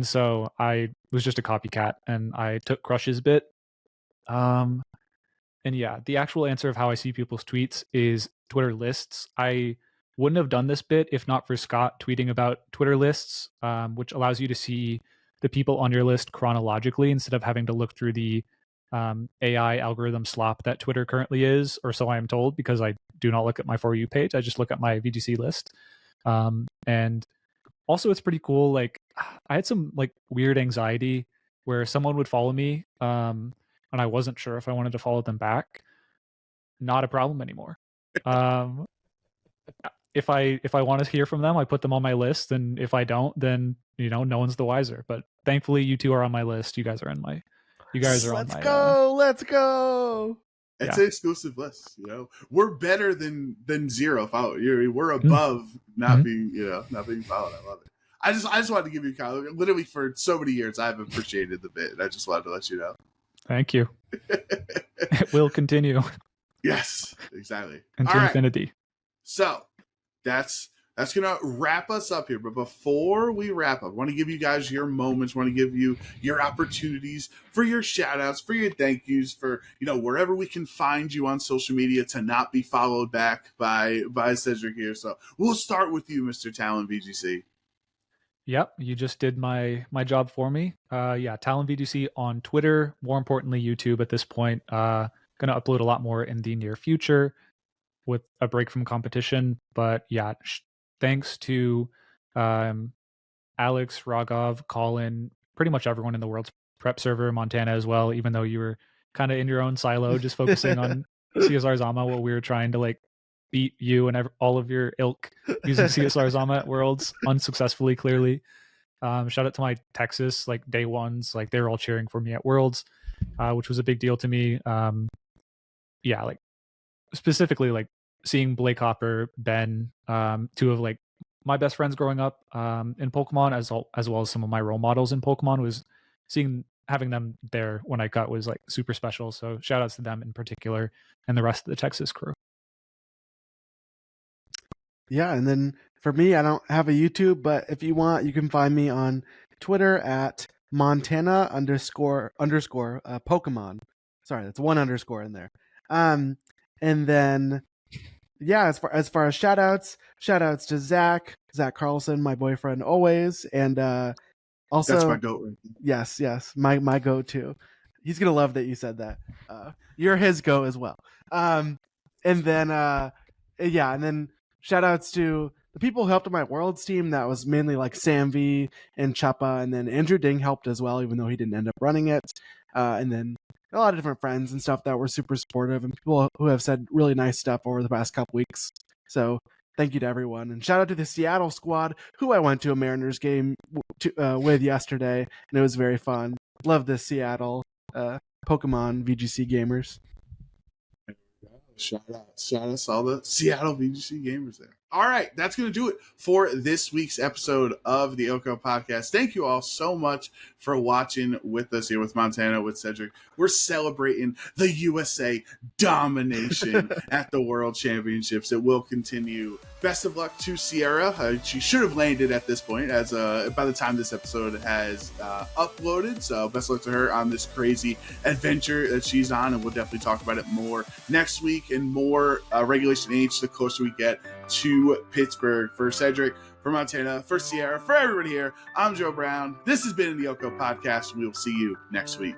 Speaker 3: so I was just a copycat, and I took Crush's bit. And yeah, the actual answer of how I see people's tweets is Twitter lists. I wouldn't have done this bit if not for Scott tweeting about Twitter lists, which allows you to see the people on your list chronologically instead of having to look through the AI algorithm slop that Twitter currently is, or so I am told, because I do not look at my For You page. I just look at my VGC list. And also it's pretty cool. Like I had some like weird anxiety where someone would follow me and I wasn't sure if I wanted to follow them back. Not a problem anymore. If I want to hear from them, I put them on my list, and if I don't, then no one's the wiser. But thankfully, you two are on my list. You guys are on my.
Speaker 2: Let's go.
Speaker 1: It's an exclusive list. We're better than 0 followers. We're above not being followed. I love it. I just wanted to give you a comment. Literally for so many years, I've appreciated the bit, and I just wanted to let you know.
Speaker 3: Thank you. It will continue.
Speaker 1: Yes, exactly.
Speaker 3: Until infinity.
Speaker 1: So that's gonna wrap us up here. But before we wrap up, I want to give you guys your moments. I want to give you your opportunities for your shout outs, for your thank yous, for wherever we can find you on social media to not be followed back by Cedric here. So we'll start with you, Mr. Talon VGC.
Speaker 3: Yep, you just did my job for me. Talon VGC on Twitter, more importantly YouTube at this point. Going to upload a lot more in the near future with a break from competition. But yeah, thanks to Alex, Raghav, Colin, pretty much everyone in the world's prep server, Montana as well, even though you were kind of in your own silo, just focusing on CSR Zama while we were trying to beat you and all of your ilk using CSR Zama at Worlds unsuccessfully, clearly. Shout out to my Texas day ones, they were all cheering for me at Worlds, which was a big deal to me. Specifically seeing Blake Hopper, Ben, 2 of my best friends growing up in Pokemon, as well as some of my role models in Pokemon, was having them there when I got was super special. So shout outs to them in particular and the rest of the Texas crew.
Speaker 2: Yeah, and then for me, I don't have a YouTube, but if you want, you can find me on Twitter at Montana _ Pokemon. Sorry, that's 1 underscore in there. And then as far as shout outs to Zach Carlson, my boyfriend always, and also
Speaker 1: that's my goat.
Speaker 2: Yes, my goat too. He's gonna love that you said that. You're his goat as well. And then shout outs to the people who helped on my Worlds team. That was mainly Sam V and Chappa, and then Andrew Ding helped as well, even though he didn't end up running it. And then a lot of different friends and stuff that were super supportive, and people who have said really nice stuff over the past couple weeks. So thank you to everyone, and shout out to the Seattle squad who I went to a Mariners game with yesterday, and it was very fun. Love this Seattle Pokemon VGC gamers.
Speaker 1: Shout out all the Seattle VGC gamers there. All right, that's going to do it for this week's episode of the OHKO podcast. Thank you all so much for watching with us here with Montana, with Cedric. We're celebrating the USA domination at the World Championships. It will continue. Best of luck to Sierra. She should have landed at this point as by the time this episode has uploaded. So best of luck to her on this crazy adventure that she's on, and we'll definitely talk about it more next week and more Regulation H the closer we get to Pittsburgh. For Cedric, for Montana, for Sierra, for everybody here, I'm Joe Brown. This has been the OHKO podcast, and we will see you next week.